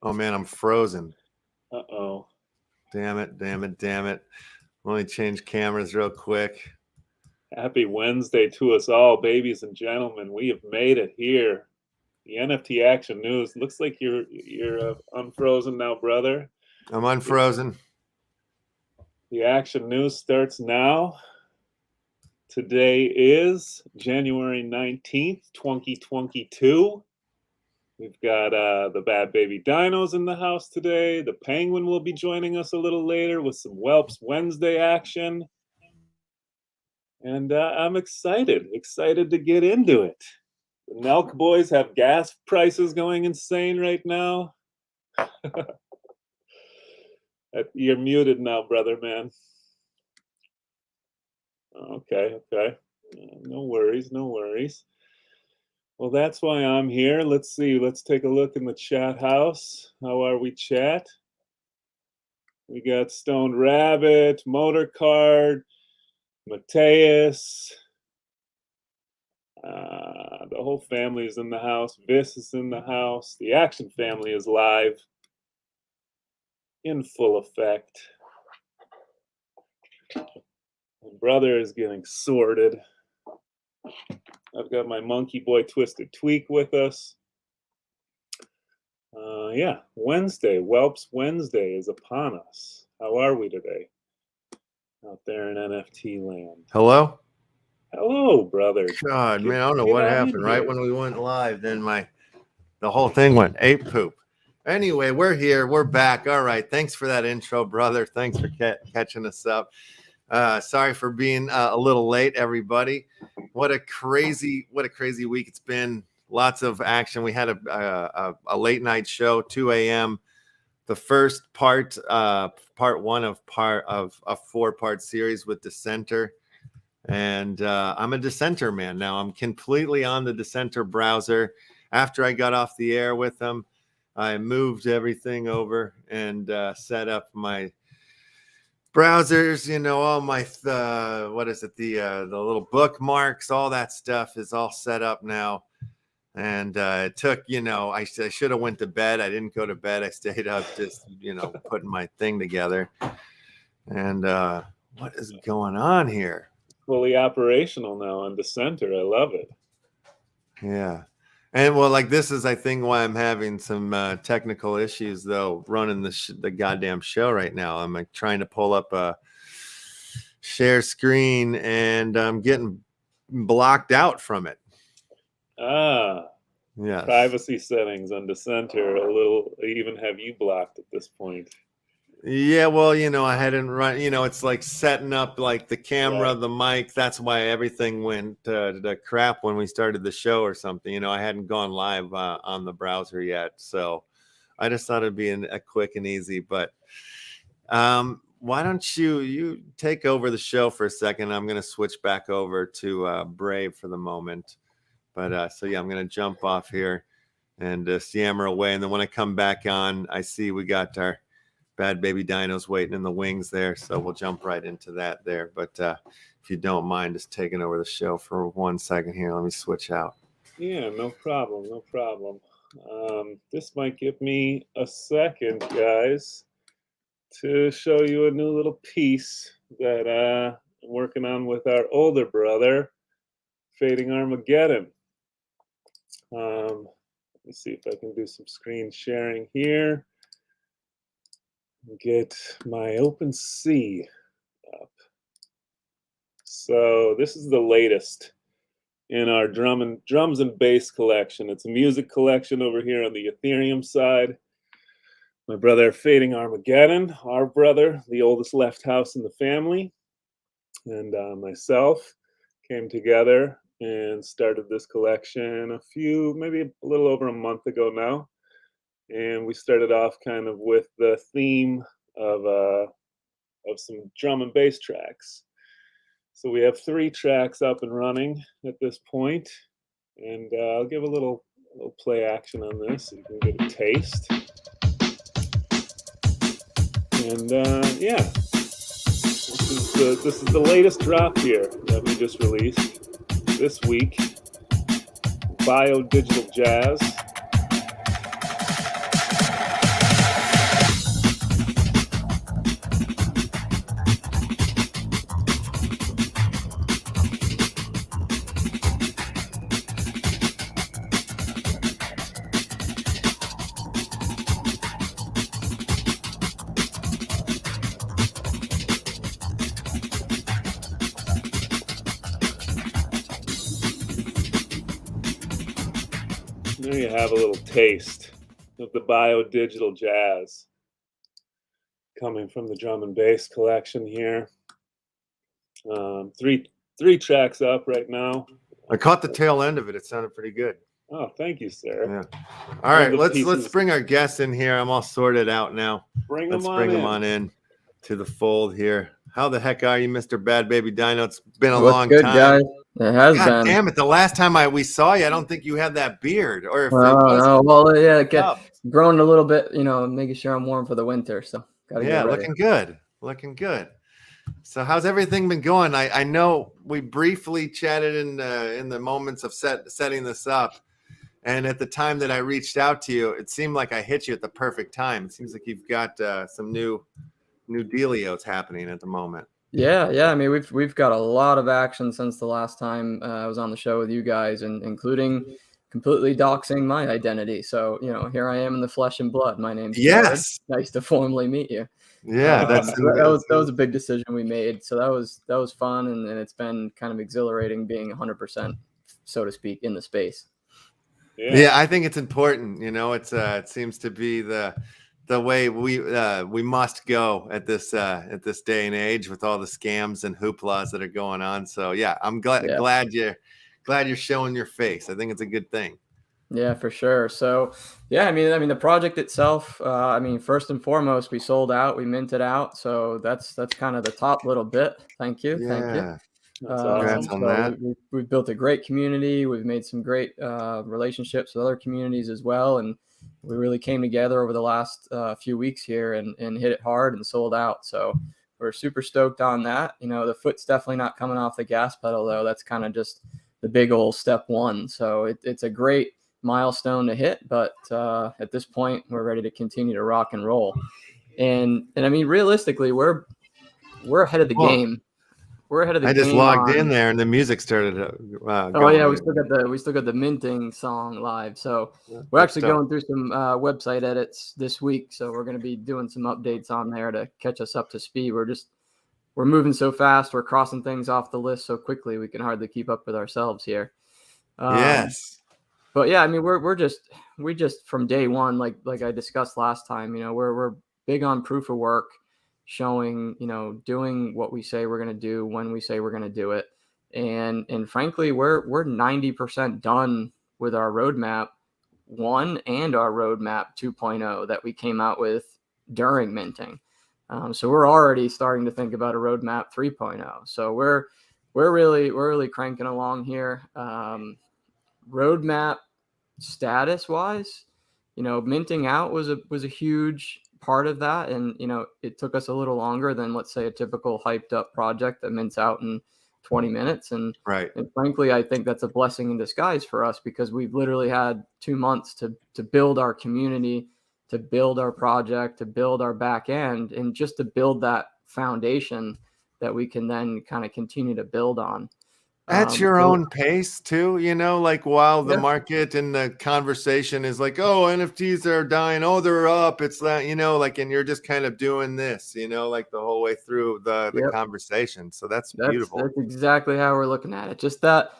Oh man, I'm frozen. Uh-oh. Damn it. Let me change cameras real quick. Happy Wednesday to us all, babies and gentlemen. We have made it here. The NFT Action News. Looks like you're unfrozen now, brother. I'm unfrozen. The Action News starts now. Today is January 19th, 2022. We've got the Bad Baby Dinos in the house today. The Penguin will be joining us a little later with some Whelps Wednesday action. And I'm excited to get into it. The Nelk boys have gas prices going insane right now. You're muted now, brother, man. Okay. No worries. Well, that's why I'm here. Let's see. Let's take a look in the chat house. How are we, chat? We got Stoned Rabbit, Motor Card, Mateus. The whole family is in the house. Vis is in the house. The Action family is live in full effect. My brother is getting sorted. I've got my monkey boy Twisted Tweak with us. Yeah, Wednesday, Whelps Wednesday is upon us. How are we today out there in NFT land? Hello, brother. God, man, I don't know what happened. Right when we went live, then the whole thing went ape poop. Anyway, we're here. We're back. All right. Thanks for that intro, brother. Thanks for catching us up. Sorry for being a little late, everybody. What a crazy week it's been. Lots of action. We had a late night show, 2 a.m. The first part one of a 4-part series with Dissenter. And I'm a Dissenter man now. I'm completely on the Dissenter browser. After I got off the air with them, I moved everything over and set up my browsers, all my the little bookmarks, all that stuff is all set up now. And it took, I should have went to bed. I didn't go to bed. I stayed up just, putting my thing together. And what is going on here? Fully operational now on Dissenter. I love it. Yeah. And well, this is, I think, why I'm having some technical issues, though, running the goddamn show right now. I'm trying to pull up a share screen, and I'm getting blocked out from it. Yes. Privacy settings on Dissenter even have you blocked at this point. Yeah, well, I hadn't run, it's like setting up the camera, the mic. That's why everything went to crap when we started the show or something. I hadn't gone live on the browser yet. So I just thought it'd be a quick and easy. But why don't you take over the show for a second? I'm going to switch back over to Brave for the moment. But so, yeah, I'm going to jump off here and yammer away. And then when I come back on, I see we got our Bad Baby Dinos waiting in the wings there, so we'll jump right into that there. But if you don't mind just taking over the show for 1 second here, let me switch out. Yeah, no problem. This might give me a second, guys, to show you a new little piece that I'm working on with our older brother, Fading Armageddon. Let me see if I can do some screen sharing here. Get my OpenSea up. So this is the latest in our drums and bass collection. It's a music collection over here on the Ethereum side. My brother Fading Armageddon, our brother, the oldest left house in the family, and myself came together and started this collection maybe a little over a month ago now. And we started off kind of with the theme of some drum and bass tracks. So we have 3 tracks up and running at this point, and I'll give a little play action on this so you can get a taste. And yeah, this is the latest drop here that we just released this week. Bio Digital Jazz. There you have a little taste of the bio-digital jazz coming from the drum and bass collection here. Three tracks up right now. I caught the tail end of it. It sounded pretty good. Oh, thank you, sir. Yeah. All right, let's bring our guests in here. I'm all sorted out now. Let's bring them on in to the fold here. How the heck are you, Mr. Bad Baby Dino? It's been a long good, time. Guys? It has God been. damn it! The last time we saw you, I don't think you had that beard, or if it No, well, yeah, up. growing a little bit, making sure I'm warm for the winter. So gotta get ready. looking good. So how's everything been going? I know we briefly chatted in the moments of setting this up, and at the time that I reached out to you, it seemed like I hit you at the perfect time. It seems like you've got some new dealios happening at the moment. Yeah. I mean, we've got a lot of action since the last time I was on the show with you guys, and including completely doxing my identity. So here I am in the flesh and blood. My name's Jared. Nice to formally meet you. Yeah, that was a big decision we made. So that was fun, and it's been kind of exhilarating being 100%, so to speak, in the space. Yeah, I think it's important. It seems to be the way we must go at this day and age with all the scams and hooplas that are going on. So yeah, I'm glad you're showing your face. I think it's a good thing. Yeah, for sure. So yeah, I mean the project itself, first and foremost, we sold out, we minted out. So that's kind of the top little bit. Thank you. Congrats on that. We've built a great community. We've made some great relationships with other communities as well. And we really came together over the last few weeks here and hit it hard and sold out. So we're super stoked on that. The foot's definitely not coming off the gas pedal, though. That's kind of just the big old step one. So it's a great milestone to hit, but at this point we're ready to continue to rock and roll. And I mean, realistically, we're ahead of the game. We're ahead of the game. I just logged in there and the music started oh yeah, we still got the minting song live. So we're actually going through some website edits this week, so we're going to be doing some updates on there to catch us up to speed. We're moving so fast, we're crossing things off the list so quickly we can hardly keep up with ourselves here. Yes. But yeah, I mean, we just from day one, like I discussed last time, we're big on proof of work, showing, doing what we say we're going to do when we say we're going to do it. And frankly, we're 90% done with our roadmap 1 and our roadmap 2.0 that we came out with during minting. So we're already starting to think about a roadmap 3.0. So we're really cranking along here. Roadmap status wise, minting out was a huge part of that, and it took us a little longer than, let's say, a typical hyped up project that mints out in 20 minutes. And frankly, I think that's a blessing in disguise for us, because we've literally had 2 months to build our community, to build our project, to build our back end, and just to build that foundation that we can then kind of continue to build on. At your own pace too, like while the market and the conversation is like, oh, NFTs are dying, oh, they're up. It's that, and you're just kind of doing this, like the whole way through the conversation. So that's beautiful. That's exactly how we're looking at it. Just that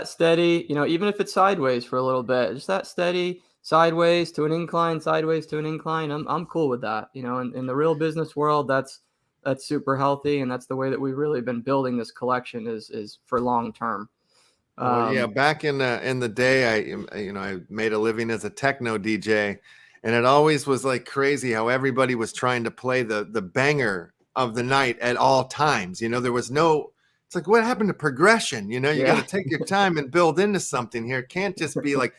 steady, even if it's sideways for a little bit, just that steady sideways to an incline, sideways to an incline. I'm cool with that. In the real business world, that's super healthy, and that's the way that we've really been building this collection is for long term. Back in the day, I made a living as a techno DJ, and it always was like crazy how everybody was trying to play the banger of the night at all times. There was no, it's like, what happened to progression? You got to take your time and build into something here. It can't just be like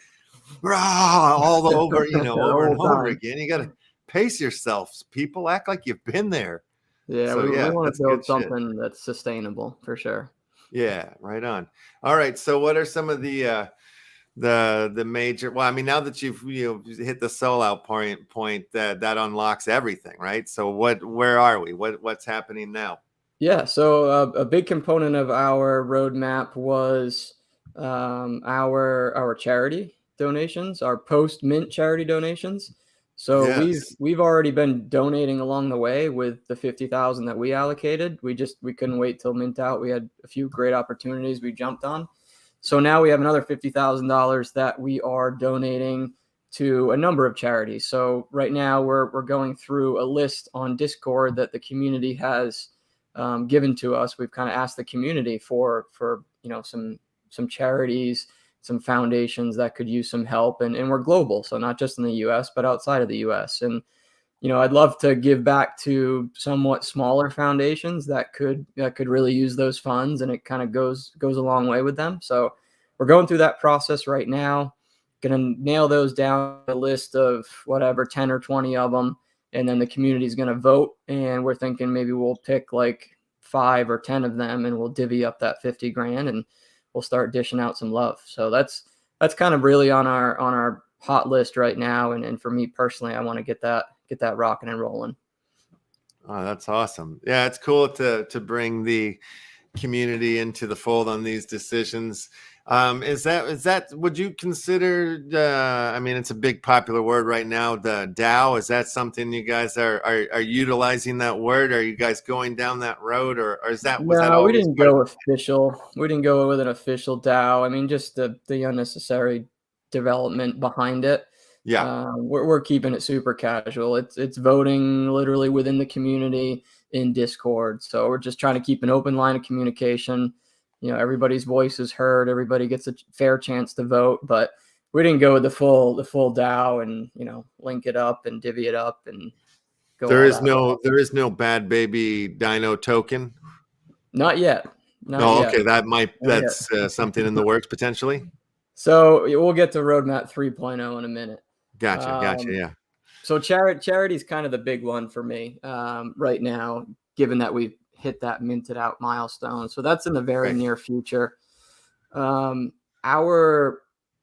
all over, over and over again. You got to pace yourselves. People act like you've been there. Yeah, so, we want to build something that's sustainable for sure. Yeah, right on. All right, so what are some of the major? Well, I mean, now that you've hit the soul out point, that unlocks everything, right? So where are we? What's happening now? Yeah, so a big component of our roadmap was our charity donations, our post mint charity donations. So we've already been donating along the way with the 50,000 that we allocated. We couldn't wait till mint out. We had a few great opportunities we jumped on. So now we have another $50,000 that we are donating to a number of charities. So right now we're going through a list on Discord that the community has given to us. We've kind of asked the community for some charities, some foundations that could use some help, and we're global, so not just in the U.S. but outside of the U.S. And I'd love to give back to somewhat smaller foundations that could really use those funds, and it kind of goes a long way with them. So we're going through that process right now. Going to nail those down, a list of whatever 10 or 20 of them, and then the community is going to vote. And we're thinking maybe we'll pick like 5 or 10 of them, and we'll divvy up that 50 grand, and we'll start dishing out some love. So that's kind of really on our hot list right now. And for me personally, I want to get that rocking and rolling. Oh, that's awesome. Yeah, it's cool to bring the community into the fold on these decisions. Is that would you consider I mean, it's a big popular word right now, the DAO? Is that something you guys are utilizing that word? Are you guys going down that road, or is that we didn't go official. We didn't go with an official DAO. I mean, just the unnecessary development behind it. Yeah. We're keeping it super casual. It's voting literally within the community in Discord. So we're just trying to keep an open line of communication. Everybody's voice is heard. Everybody gets a fair chance to vote, but we didn't go with the full DAO and, link it up and divvy it up and go. There is no BAD BABY Dino token. Not yet. Okay. That's something in the works potentially. So we'll get to roadmap 3.0 in a minute. Gotcha. Yeah. So charity is kind of the big one for me right now, given that we've hit that minted out milestone. So that's in the very near future. Our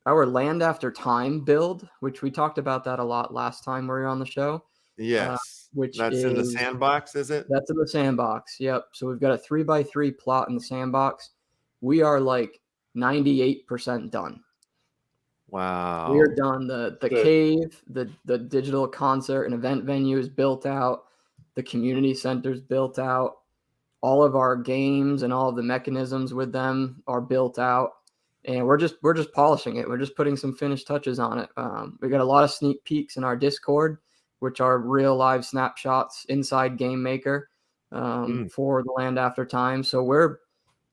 land after time build, which we talked about that a lot last time we were on the show. Yes. That's in the sandbox, is it? That's in the sandbox. Yep. So we've got a 3x3 plot in the sandbox. We are like 98% done. Wow. We are done. The cave, the digital concert and event venue is built out. The community center is built out. All of our games and all of the mechanisms with them are built out, and we're just polishing it. We're just putting some finished touches on it. We got a lot of sneak peeks in our Discord, which are real live snapshots inside Game Maker for the land after time. So we're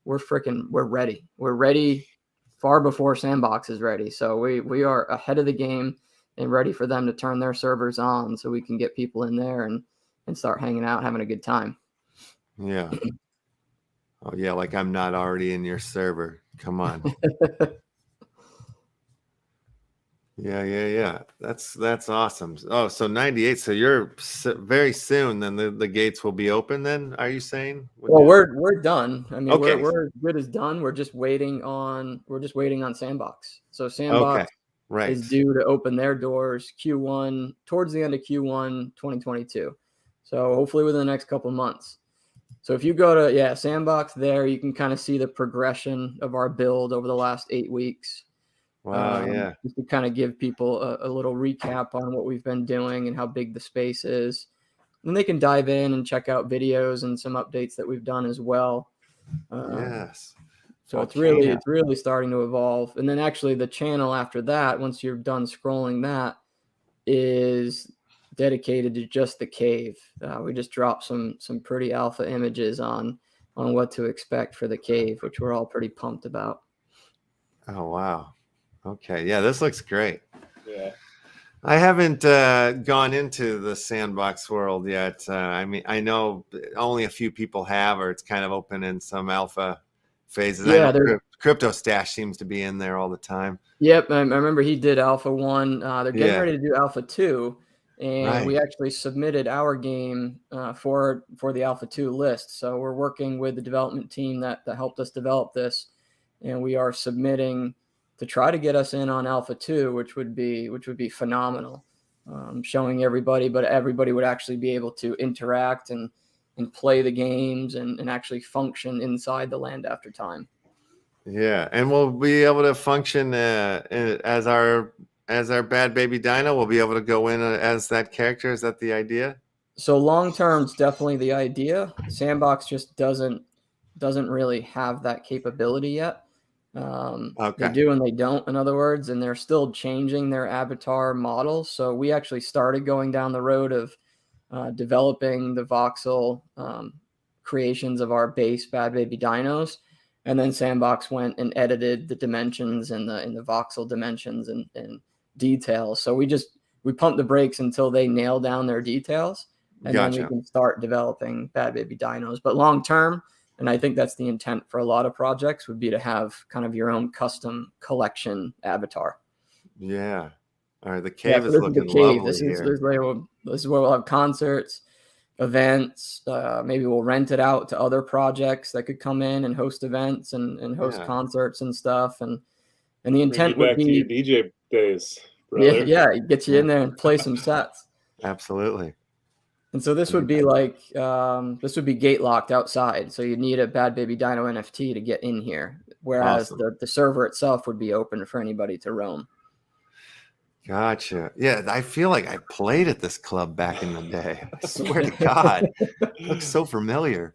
ready. We're ready far before Sandbox is ready. So we are ahead of the game and ready for them to turn their servers on so we can get people in there and start hanging out, having a good time. Yeah. Oh yeah, like I'm not already in your server. Come on. Yeah. That's awesome. Oh, so 98. So you're very soon. Then the gates will be open. Then are you saying? Well, we're done. I mean, okay. we're good as done. We're just waiting on Sandbox. So Sandbox is due to open their doors Q1 towards the end of Q1 2022. So hopefully within the next couple of months. So if you go to Sandbox there, you can kind of see the progression of our build over the last 8 weeks. Wow, yeah. Just to kind of give people a little recap on what we've been doing and how big the space is. And they can dive in and check out videos and some updates that we've done as well. Yes. So it's really starting to evolve. And then actually the channel after that, once you're done scrolling, that is dedicated to just the cave. We just dropped some pretty alpha images on what to expect for the cave, which we're all pretty pumped about. Oh wow. Okay. Yeah, this looks great. Yeah. I haven't gone into the Sandbox world yet. I mean, I know only a few people have, or it's kind of open in some alpha phases. Yeah, Crypto Stash seems to be in there all the time. Yep, I remember he did Alpha 1. They're getting ready to do Alpha 2, and we actually submitted our game for the Alpha 2 list. So we're working with the development team that helped us develop this, and we are submitting to try to get us in on Alpha 2, which would be phenomenal. Showing everybody, but everybody would actually be able to interact and play the games and actually function inside the land after time. Yeah, and we'll be able to function as our BAD BABY Dino. We'll be able to go in as that character. Is that the idea? So long term is definitely the idea. Sandbox just doesn't really have that capability yet. They do and they don't, in other words, and they're still changing their avatar models. So we actually started going down the road of developing the voxel creations of our base Bad Baby Dinos, and then Sandbox went and edited the dimensions and the voxel dimensions and details. So we pump the brakes until they nail down their details, and then we can start developing Bad Baby Dinos. But long term, and I think that's the intent for a lot of projects, would be to have kind of your own custom collection avatar. Yeah. All right. The cave is looking lovely here. This is where we'll have concerts, events. Maybe we'll rent it out to other projects that could come in and host events and host concerts and stuff. And the intent would be to your DJ days, brother. Yeah, get you in there and play some sets. Absolutely. And so this would be like gate locked outside. So you need a Bad Baby Dino NFT to get in here, whereas the server itself would be open for anybody to roam. Gotcha. Yeah, I feel like I played at this club back in the day. I swear to God, it looks so familiar.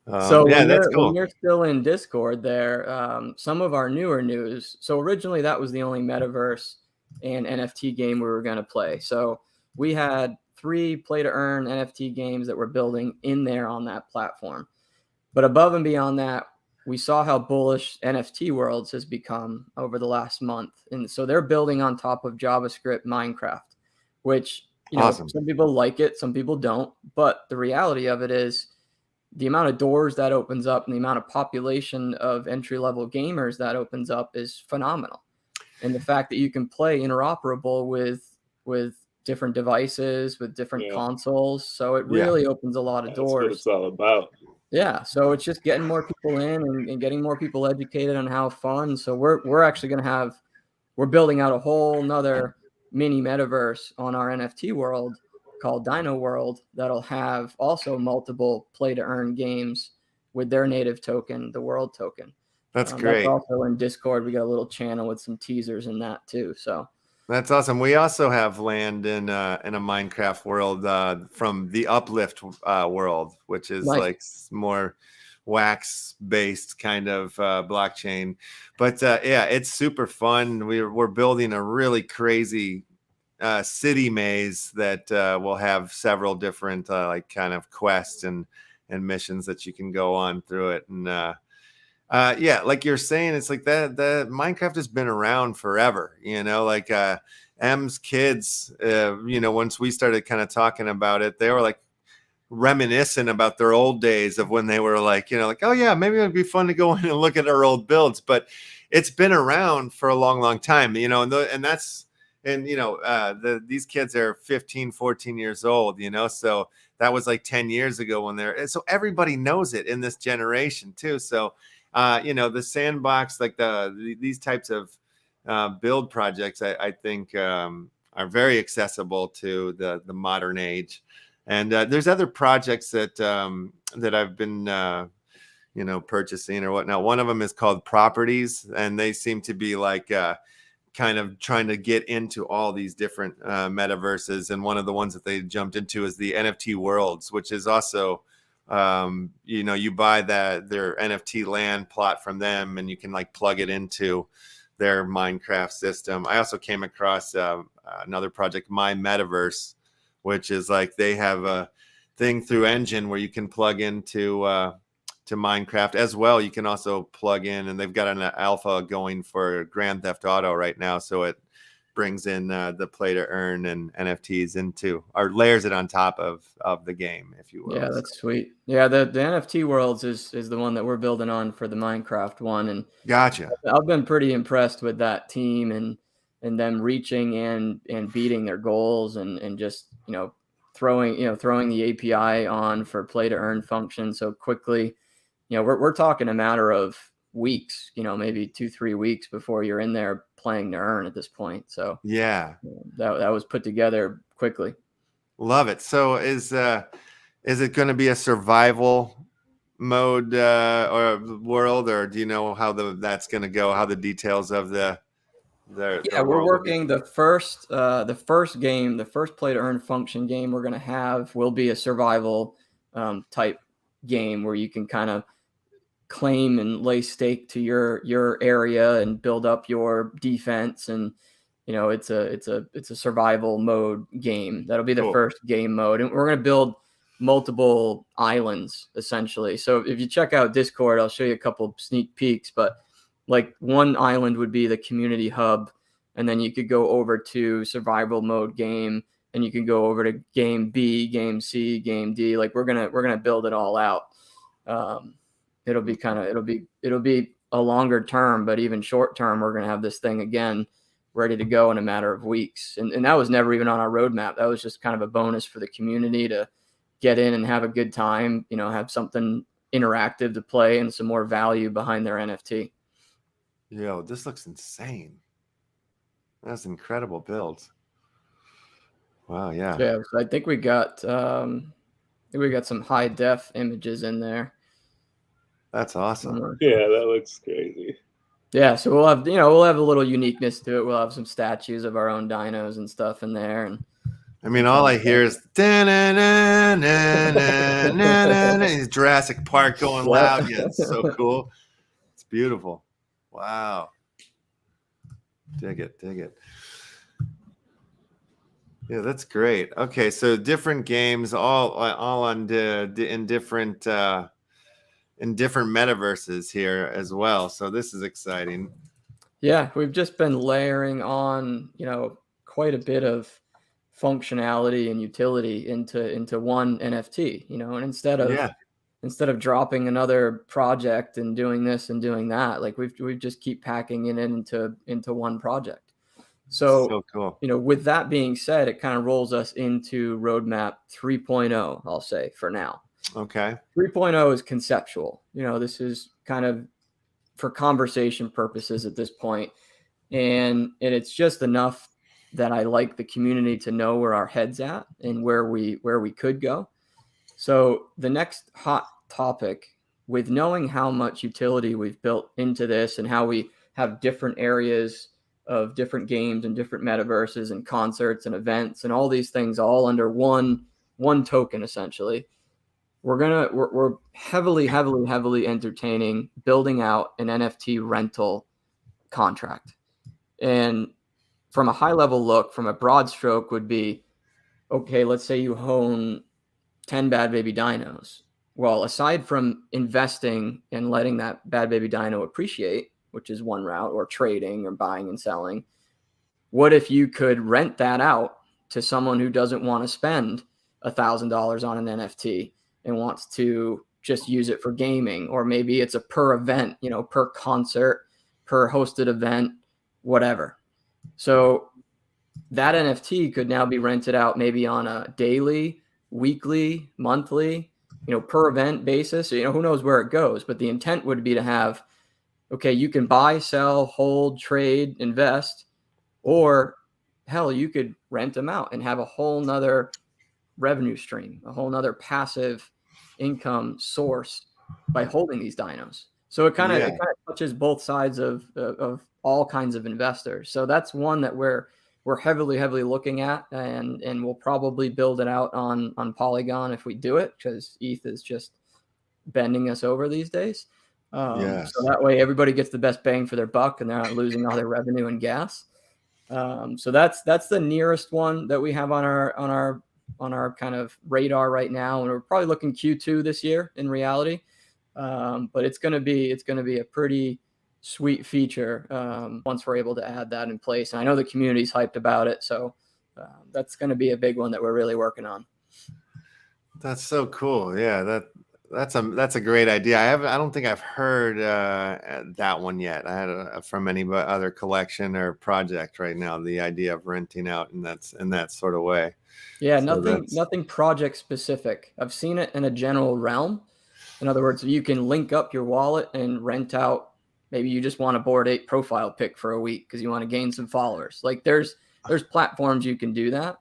So that's cool. When you're still in Discord there, some of our newer news. So originally that was the only metaverse and NFT game we were going to play. So we had 3 play to earn NFT games that we're building in there on that platform. But above and beyond that, we saw how bullish NFT Worlds has become over the last month. And so they're building on top of JavaScript Minecraft, which, some people like it, some people don't. But the reality of it is the amount of doors that opens up and the amount of population of entry-level gamers that opens up is phenomenal. And the fact that you can play interoperable with different devices, with different consoles. So it really opens a lot of doors. That's what it's all about. Yeah. So it's just getting more people in and getting more people educated on how fun. So we're actually going to we're building out a whole nother mini metaverse on our NFT world called Dino World that'll have also multiple play to earn games with their native token, the world token. That's great. That's also in Discord. We got a little channel with some teasers in that too. So that's awesome. We also have land in a Minecraft world from the Uplift world, which is like more wax based kind of blockchain. But it's super fun. We're building a really crazy city maze that will have several different like kind of quests and missions that you can go on through it. And like you're saying, it's like that Minecraft has been around forever, like M's kids, once we started kind of talking about it, they were like reminiscing about their old days of when they were like, oh yeah, maybe it'd be fun to go in and look at our old builds. But it's been around for a long time, these kids are 15, 14 years old, so that was like 10 years ago so everybody knows it in this generation too. So the Sandbox, like these types of build projects, I think are very accessible to the modern age. And there's other projects that I've been purchasing or whatnot. One of them is called Properties, and they seem to be like kind of trying to get into all these different metaverses. And one of the ones that they jumped into is the NFT Worlds, which is also you buy their NFT land plot from them, and you can like plug it into their Minecraft system. I also came across another project, My Metaverse, which is like they have a thing through Engine where you can plug into to Minecraft as well. You can also plug in, and they've got an alpha going for Grand Theft Auto right now, so it brings in the play to earn and NFTs into, or layers it on top of the game, if you will. Yeah, that's sweet. Yeah, the NFT Worlds is the one that we're building on for the Minecraft one, and gotcha. I've been pretty impressed with that team and them reaching and beating their goals and just throwing the API on for play to earn function so quickly. We're talking a matter of weeks, maybe 2-3 weeks before you're in there playing to earn at this point. So yeah, that was put together quickly. Love it. So is it going to be a survival mode or world, or do you know how that's going to go? How the details of the we're working the first game, the first play to earn function game we're going to have will be a survival type game where you can kind of claim and lay stake to your area and build up your defense. And it's a survival mode game. That'll be the Cool. first game mode, and we're going to build multiple islands essentially. So if you check out Discord, I'll show you a couple sneak peeks, but like one island would be the community hub, and then you could go over to survival mode game, and you can go over to game B, game C, game D. Like we're gonna build it all out. It'll be a longer term, but even short term, we're gonna have this thing again ready to go in a matter of weeks. And that was never even on our roadmap. That was just kind of a bonus for the community to get in and have a good time, have something interactive to play and some more value behind their NFT. Yo, this looks insane. That's incredible builds. Wow, yeah. Yeah, so I think we got some high def images in there. That's awesome. Yeah, that looks crazy. Yeah, so we'll have a little uniqueness to it. We'll have some statues of our own dinos and stuff in there. And I mean, all I hear is Jurassic Park going loud. Yeah, it's so cool. It's beautiful. Wow. Dig it. Yeah, that's great. Okay, so different games, all on in different metaverses here as well. So this is exciting. Yeah, we've just been layering on, quite a bit of functionality and utility into one NFT, and instead of dropping another project and doing this and doing that, like we've just keep packing it into one project. So cool. With that being said, it kind of rolls us into roadmap 3.0, I'll say for now. Okay. 3.0 is conceptual. This is kind of for conversation purposes at this point. And it's just enough that I like the community to know where our head's at and where we could go. So the next hot topic, with knowing how much utility we've built into this and how we have different areas of different games and different metaverses and concerts and events and all these things all under one token, essentially, we're heavily entertaining building out an NFT rental contract. And from a high level look, from a broad stroke would be, okay, let's say you own 10 Bad Baby Dinos. Well, aside from investing and letting that Bad Baby Dino appreciate, which is one route, or trading or buying and selling, what if you could rent that out to someone who doesn't want to spend $1,000 on an NFT and wants to just use it for gaming? Or maybe it's a per event, per concert, per hosted event, whatever. So that NFT could now be rented out maybe on a daily, weekly, monthly, per event basis. So, who knows where it goes, but the intent would be to have, okay, you can buy, sell, hold, trade, invest, or hell, you could rent them out and have a whole nother revenue stream, a whole nother passive income source by holding these dinos. So it kind of touches both sides of all kinds of investors. So that's one that we're heavily looking at, and we'll probably build it out on Polygon if we do it, because ETH is just bending us over these days. So that way everybody gets the best bang for their buck and they're not losing all their revenue and gas. So that's the nearest one that we have on our kind of radar right now, and we're probably looking Q2 this year in reality. But it's gonna be a pretty sweet feature once we're able to add that in place. And I know the community's hyped about it, so that's gonna be a big one that we're really working on. That's so cool. Yeah, that's a great idea. I don't think I've heard that one yet. I had from any other collection or project right now, the idea of renting out in that sort of way. Yeah, so nothing project specific. I've seen it in a general realm. In other words, you can link up your wallet and rent out. Maybe you just want a Bored Ape profile pic for a week because you want to gain some followers. Like there's platforms you can do that.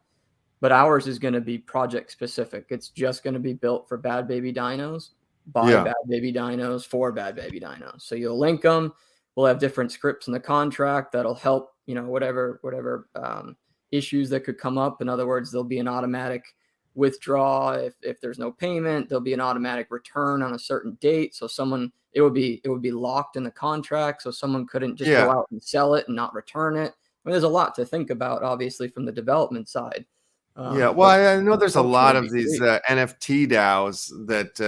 But ours is going to be project specific. It's just going to be built for Bad Baby Dinos, by Bad Baby Dinos, for Bad Baby Dinos. So you'll link them. We'll have different scripts in the contract that'll help, whatever issues that could come up. In other words, there'll be an automatic withdraw if there's no payment. There'll be an automatic return on a certain date. So it would be locked in the contract. So someone couldn't just go out and sell it and not return it. I mean, there's a lot to think about, obviously, from the development side. Yeah, well, I know there's a lot of these NFT DAOs that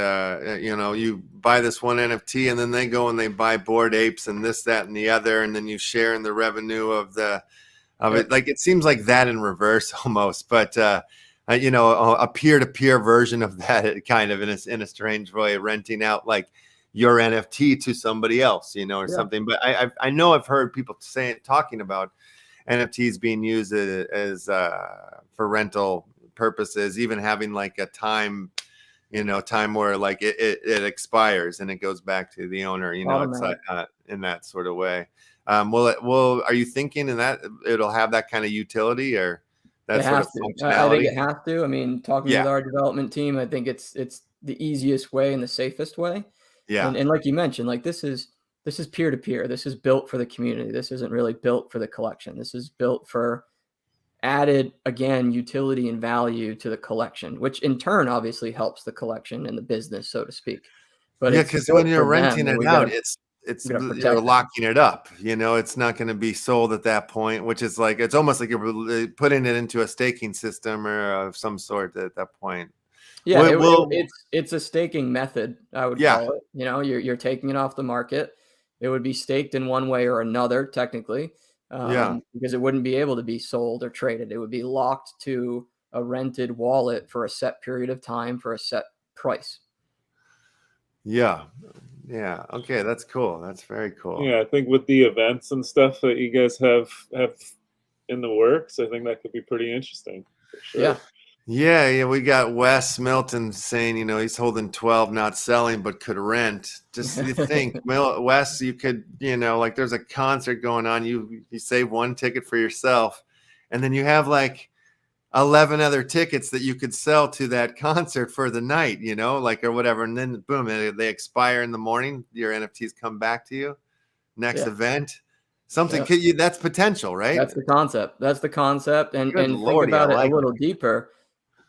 you buy this one NFT and then they go and they buy Bored Apes and this, that, and the other, and then you share in the revenue of it. Like, it seems like that in reverse almost, but a peer-to-peer version of that, kind of in a strange way, renting out like your NFT to somebody else, or something. But I know I've heard people talking about NFTs being used as for rental purposes, even having like a time where like it expires and it goes back to the owner, it's in that sort of way. Are you thinking in that it'll have that kind of utility or that sort of functionality? I think it has to. I mean, talking with our development team, I think it's the easiest way and the safest way. Yeah. And like you mentioned, like this is peer-to-peer. This is built for the community. This isn't really built for the collection. This is built for added, again, utility and value to the collection, which in turn obviously helps the collection and the business, so to speak. But because when you're renting it out, you're locking it up. It's not going to be sold at that point, which is like, it's almost like you're putting it into a staking system or of some sort at that point. Yeah, it's a staking method, I would call it. You're taking it off the market. It would be staked in one way or another, technically, because it wouldn't be able to be sold or traded. It would be locked to a rented wallet for a set period of time for a set price. Yeah. Yeah. Okay. That's cool. That's very cool. Yeah. I think with the events and stuff that you guys have in the works, I think that could be pretty interesting. For sure. Yeah. Yeah, we got Wes Milton saying, he's holding 12, not selling, but could rent. Just you think, Wes, you could, like there's a concert going on. You save one ticket for yourself, and then you have like 11 other tickets that you could sell to that concert for the night, or whatever. And then boom, they expire in the morning. Your NFTs come back to you. Next event. Something that's potential, right? That's the concept. And think about it a little deeper.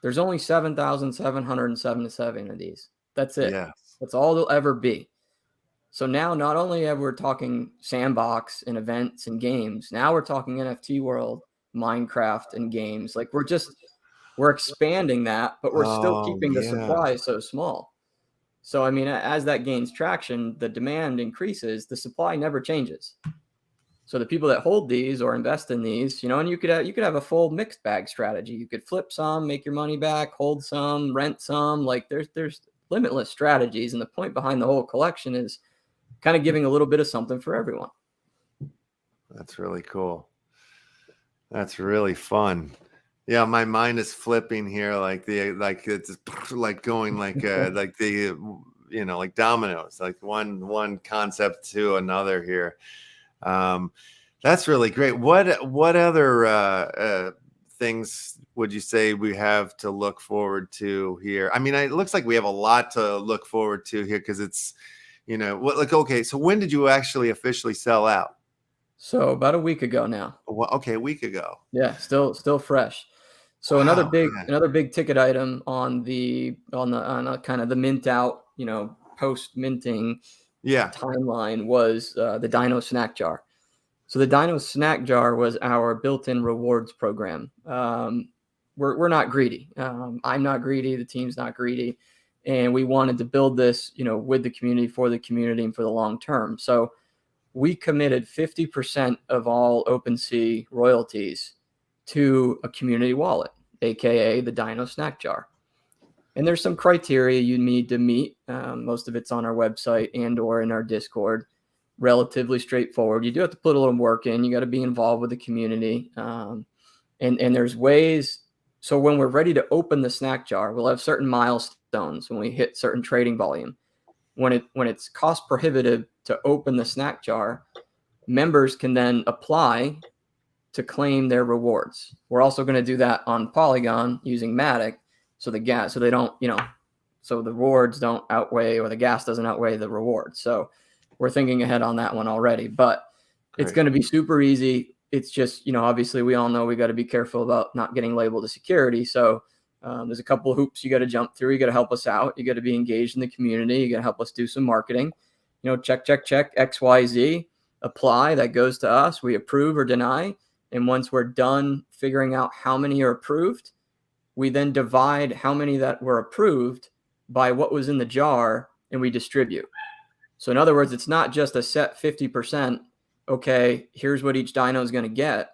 There's only 7,777 of these. That's it. Yeah. That's all there'll ever be. So now not only have we're talking Sandbox and events and games, now we're talking NFT world, Minecraft and games. Like we're expanding that, but we're still keeping the supply so small. So I mean, as that gains traction, the demand increases, the supply never changes. So the people that hold these or invest in these, and you could have a full mixed bag strategy. You could flip some, make your money back, hold some, rent some. Like there's limitless strategies, and the point behind the whole collection is kind of giving a little bit of something for everyone. That's really cool. That's really fun. Yeah, my mind is flipping here, like it's like going like like the like dominoes, like one concept to another here. That's really great. What other things would you say we have to look forward to here? I mean, it looks like we have a lot to look forward to here because it's, okay. So when did you actually officially sell out? So about a week ago now. Well, okay, a week ago. Yeah, still fresh. So another big ticket item on a kind of the mint out, post minting timeline was the Dino Snack Jar. So the Dino Snack Jar was our built-in rewards program. We're not greedy. I'm not greedy. The team's not greedy. And we wanted to build this, with the community, for the community, and for the long term. So we committed 50% of all OpenSea royalties to a community wallet, aka the Dino Snack Jar. And there's some criteria you need to meet. Most of it's on our website and or in our Discord. Relatively straightforward. You do have to put a little work in. You got to be involved with the community. And there's ways. So when we're ready to open the snack jar, we'll have certain milestones when we hit certain trading volume. When it's cost prohibitive to open the snack jar, members can then apply to claim their rewards. We're also going to do that on Polygon using Matic. So they don't, so the rewards don't outweigh, or the gas doesn't outweigh the rewards. So we're thinking ahead on that one already, but it's going to be super easy. It's just, obviously we all know we got to be careful about not getting labeled a security. So There's a couple of hoops you got to jump through. You got to help us out. You got to be engaged in the community. You got to help us do some marketing. Check XYZ, apply. That goes to us. We approve or deny. And once we're done figuring out how many are approved, we then divide how many that were approved by what was in the jar, and we distribute. So in other words, it's not just a set 50%. Okay, here's what each dino is going to get.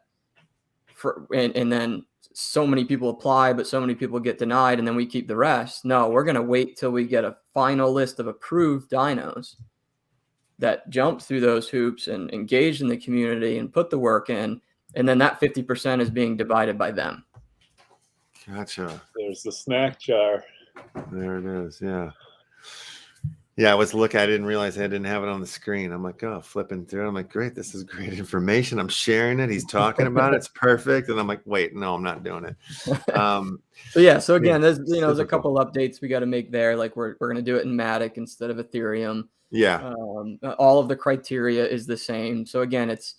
And then so many people apply, but so many people get denied, and then we keep the rest. No, we're going to wait till we get a final list of approved dinos that jump through those hoops and engage in the community and put the work in. And then that 50% is being divided by them. Gotcha. There's the snack jar. There it is. Yeah. Yeah, I didn't realize I didn't have it on the screen. I'm like, oh, flipping through. I'm like, great, this is great information. I'm sharing it. He's talking about it. It's perfect. And I'm like, wait, no, I'm not doing it. So again, there's a couple updates we got to make there. Like we're going to do it in Matic instead of Ethereum. Yeah. All of the criteria is the same. So again, it's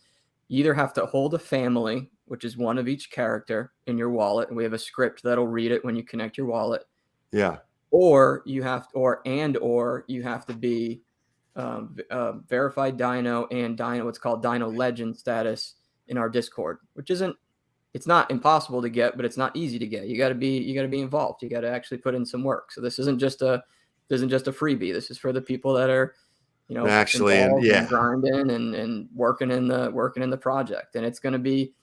you either have to hold a family, which is one of each character in your wallet. And we have a script that'll read it when you connect your wallet. Yeah. Or you have to be verified Dino and Dino, what's called Dino Legend status in our Discord, which it's not impossible to get, but it's not easy to get. You got to be involved. You got to actually put in some work. So this isn't just a freebie. This is for the people that are, actually, and grinding and working in the project. And it's going to be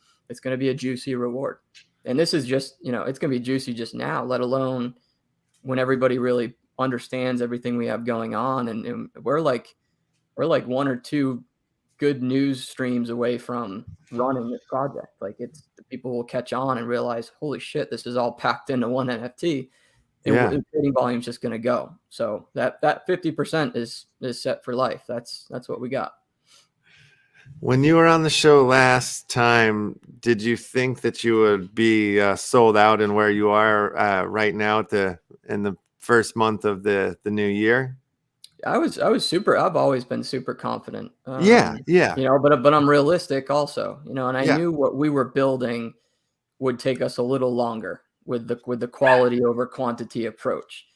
a juicy reward. And this is just, it's going to be juicy just now, let alone when everybody really understands everything we have going on. And we're like one or two good news streams away from running this project. Like people will catch on and realize, holy shit, this is all packed into one NFT. And trading volume is just going to go. So that 50% is set for life. That's what we got. When you were on the show last time, did you think that you would be sold out in where you are right now in the first month of the new year? I was super. I've always been super confident. Yeah. But I'm realistic also. And I knew what we were building would take us a little longer with the quality over quantity approach.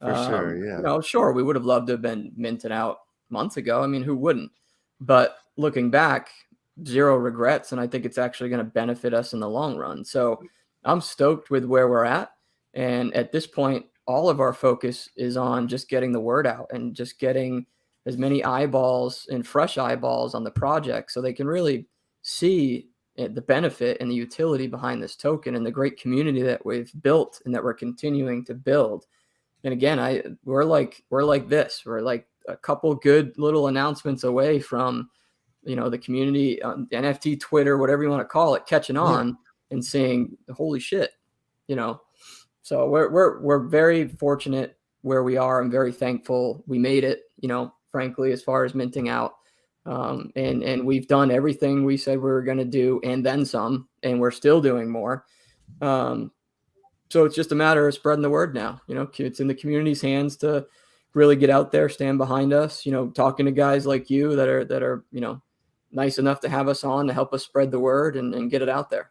For sure. Yeah. Sure, we would have loved to have been minted out months ago. I mean, who wouldn't? But looking back, zero regrets. And I think it's actually going to benefit us in the long run. So I'm stoked with where we're at. And at this point, all of our focus is on just getting the word out and just getting as many eyeballs and fresh eyeballs on the project so they can really see the benefit and the utility behind this token and the great community that we've built and that we're continuing to build. And again, we're like this. We're like a couple good little announcements away from, the community, NFT Twitter, whatever you want to call it, catching on and saying, holy shit, So we're very fortunate where we are. I'm very thankful we made it, frankly, as far as minting out. And we've done everything we said we were going to do and then some, and we're still doing more. So it's just a matter of spreading the word now. It's in the community's hands to really get out there, stand behind us, talking to guys like you that are, nice enough to have us on to help us spread the word and get it out there.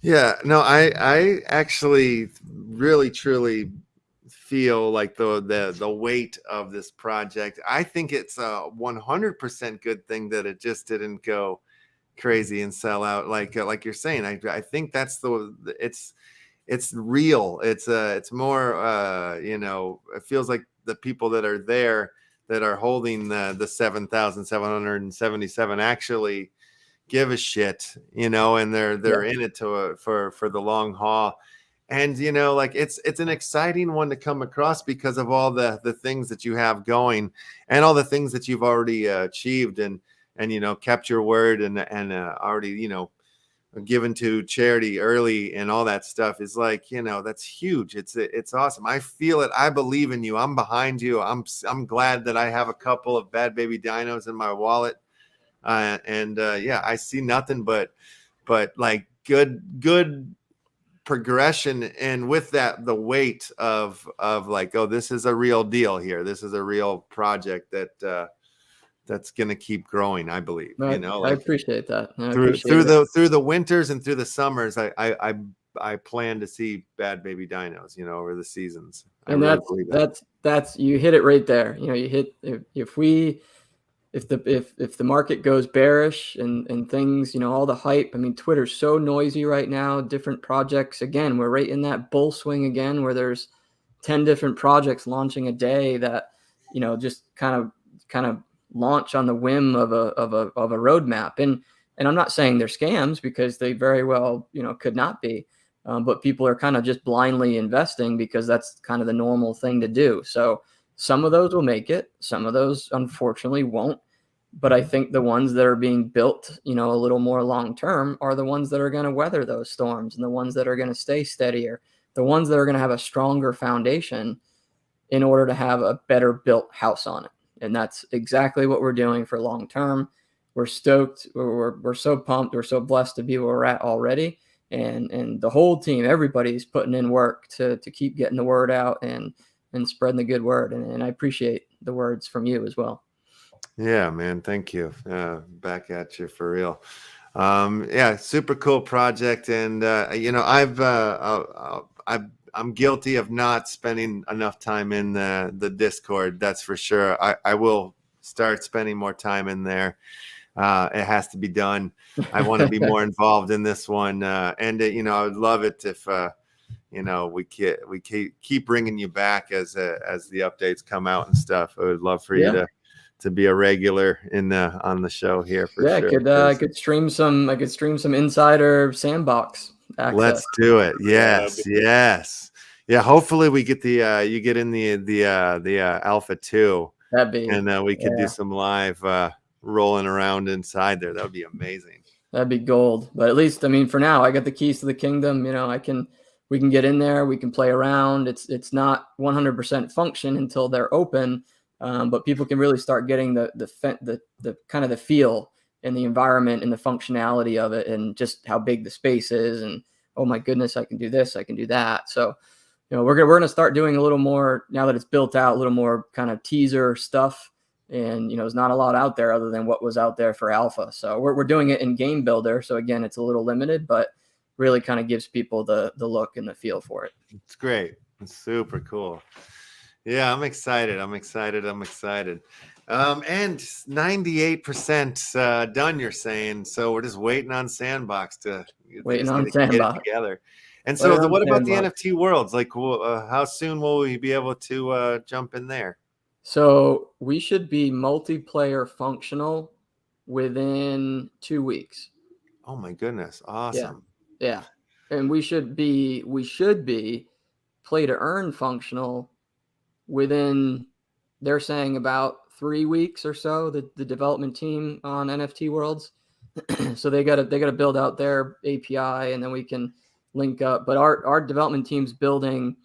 Yeah, no, I actually really truly feel like the weight of this project. I think it's a 100% good thing that it just didn't go crazy and sell out like you're saying. I think that's it's real. It's more it feels like the people that are there that are holding the 7,777 actually give a shit, and they're in it for the long haul. And it's an exciting one to come across because of all the things that you have going and all the things that you've already achieved and kept your word and already given to charity early and all that stuff is like, that's huge. It's awesome. I feel it. I believe in you. I'm behind you. I'm glad that I have a couple of Bad Baby Dinos in my wallet. I see nothing but like good progression. And with that, the weight of like, oh, this is a real deal here. This is a real project that's going to keep growing, I believe. I appreciate that. Through the winters and through the summers, I I plan to see Bad Baby Dinos, you know, over the seasons. I And really believe that. that's you hit it right there. You know, you hit if the market goes bearish and things, you know, all the hype. I mean, Twitter's so noisy right now. Different projects. Again, we're right in that bull swing again, where there's 10 different projects launching a day that, you know, just kind of launch on the whim of a roadmap. And I'm not saying they're scams, because they very well, you know, could not be. But people are kind of just blindly investing because that's kind of the normal thing to do. So some of those will make it. Some of those, unfortunately, won't. But I think the ones that are being built, you know, a little more long term are the ones that are going to weather those storms, and the ones that are going to stay steadier, the ones that are going to have a stronger foundation in order to have a better built house on it. And that's exactly what we're doing for long term. We're stoked. We're so pumped. We're so blessed to be where we're at already. And the whole team, everybody's putting in work to keep getting the word out and spreading the good word. And I appreciate the words from you as well. Yeah, man. Thank you. Back at you for real. Yeah, super cool project. And, you know, I'm guilty of not spending enough time in the Discord. That's for sure. I will start spending more time in there. It has to be done. I want to be more involved in this one. And you know, I would love it if, you know, we keep bringing you back as the updates come out and stuff. I would love for you to be a regular on the show here for sure. I could stream some insider Sandbox access. Let's do it. Yes. Yeah. Hopefully we get you get in the alpha 2. That'd be, and we could do some live rolling around inside there. That would be amazing. That'd be gold. But at least, I mean, for now, I got the keys to the kingdom. You know, we can get in there, we can play around. It's not 100% function until they're open, but people can really start getting the kind of the feel and the environment and the functionality of it, and just how big the space is. And oh my goodness, I can do this, I can do that. So, you know, we're gonna start doing a little more now that it's built out, a little more kind of teaser stuff. And, you know, there's not a lot out there other than what was out there for alpha. So we're doing it in Game Builder. So again, it's a little limited, but really kind of gives people the look and the feel for it. It's great. It's super cool. Yeah, I'm excited. And 98% done, you're saying. So we're just waiting on Sandbox to get it together. And so what about the NFT worlds? Like, how soon will we be able to jump in there? So we should be multiplayer functional within 2 weeks. Oh my goodness. Awesome. Yeah. And we should be play to earn functional within, they're saying, about 3 weeks or so, the development team on NFT worlds. So they got to build out their API, and then we can link up. But our development team's building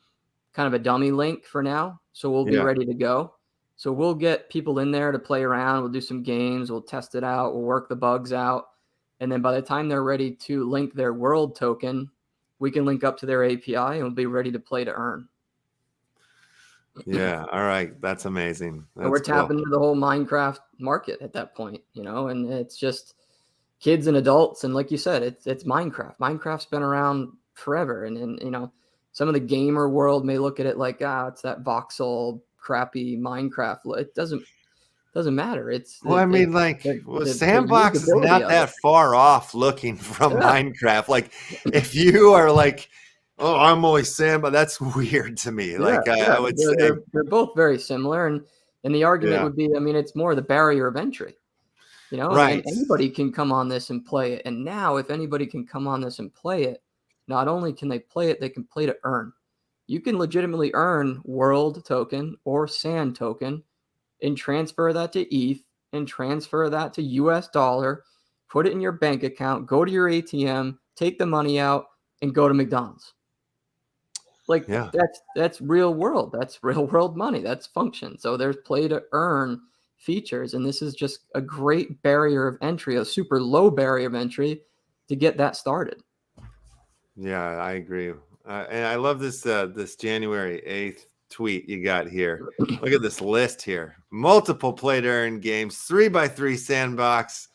kind of a dummy link for now. So we'll be ready to go. So we'll get people in there to play around. We'll do some games. We'll test it out. We'll work the bugs out. And then by the time they're ready to link their world token, we can link up to their API and we'll be ready to play to earn. Yeah. All right. That's amazing. So we're tapping into the whole Minecraft market at that point, you know, and it's just kids and adults. And like you said, it's Minecraft. Minecraft's been around forever. And you know, some of the gamer world may look at it like, it's that voxel crappy Minecraft. It doesn't matter. Sandbox is not that far off looking from Minecraft. Like, if you are like, oh, I'm always Sandbox, that's weird to me. I would say they're both very similar, and the argument would be, I mean, it's more the barrier of entry. You know, right? And anybody can come on this and play it. And now, if anybody can come on this and play it, not only can they play it, they can play to earn. You can legitimately earn world token or sand token and transfer that to ETH and transfer that to US dollar, put it in your bank account, go to your ATM, take the money out, and go to McDonald's. Like, that's real world. That's real world money. That's function. So there's play to earn features. And this is just a great barrier of entry, a super low barrier of entry to get that started. Yeah, I agree. And I love this this January 8th tweet you got here. Look at this list here. Multiple play to earn games, 3x3 Sandbox.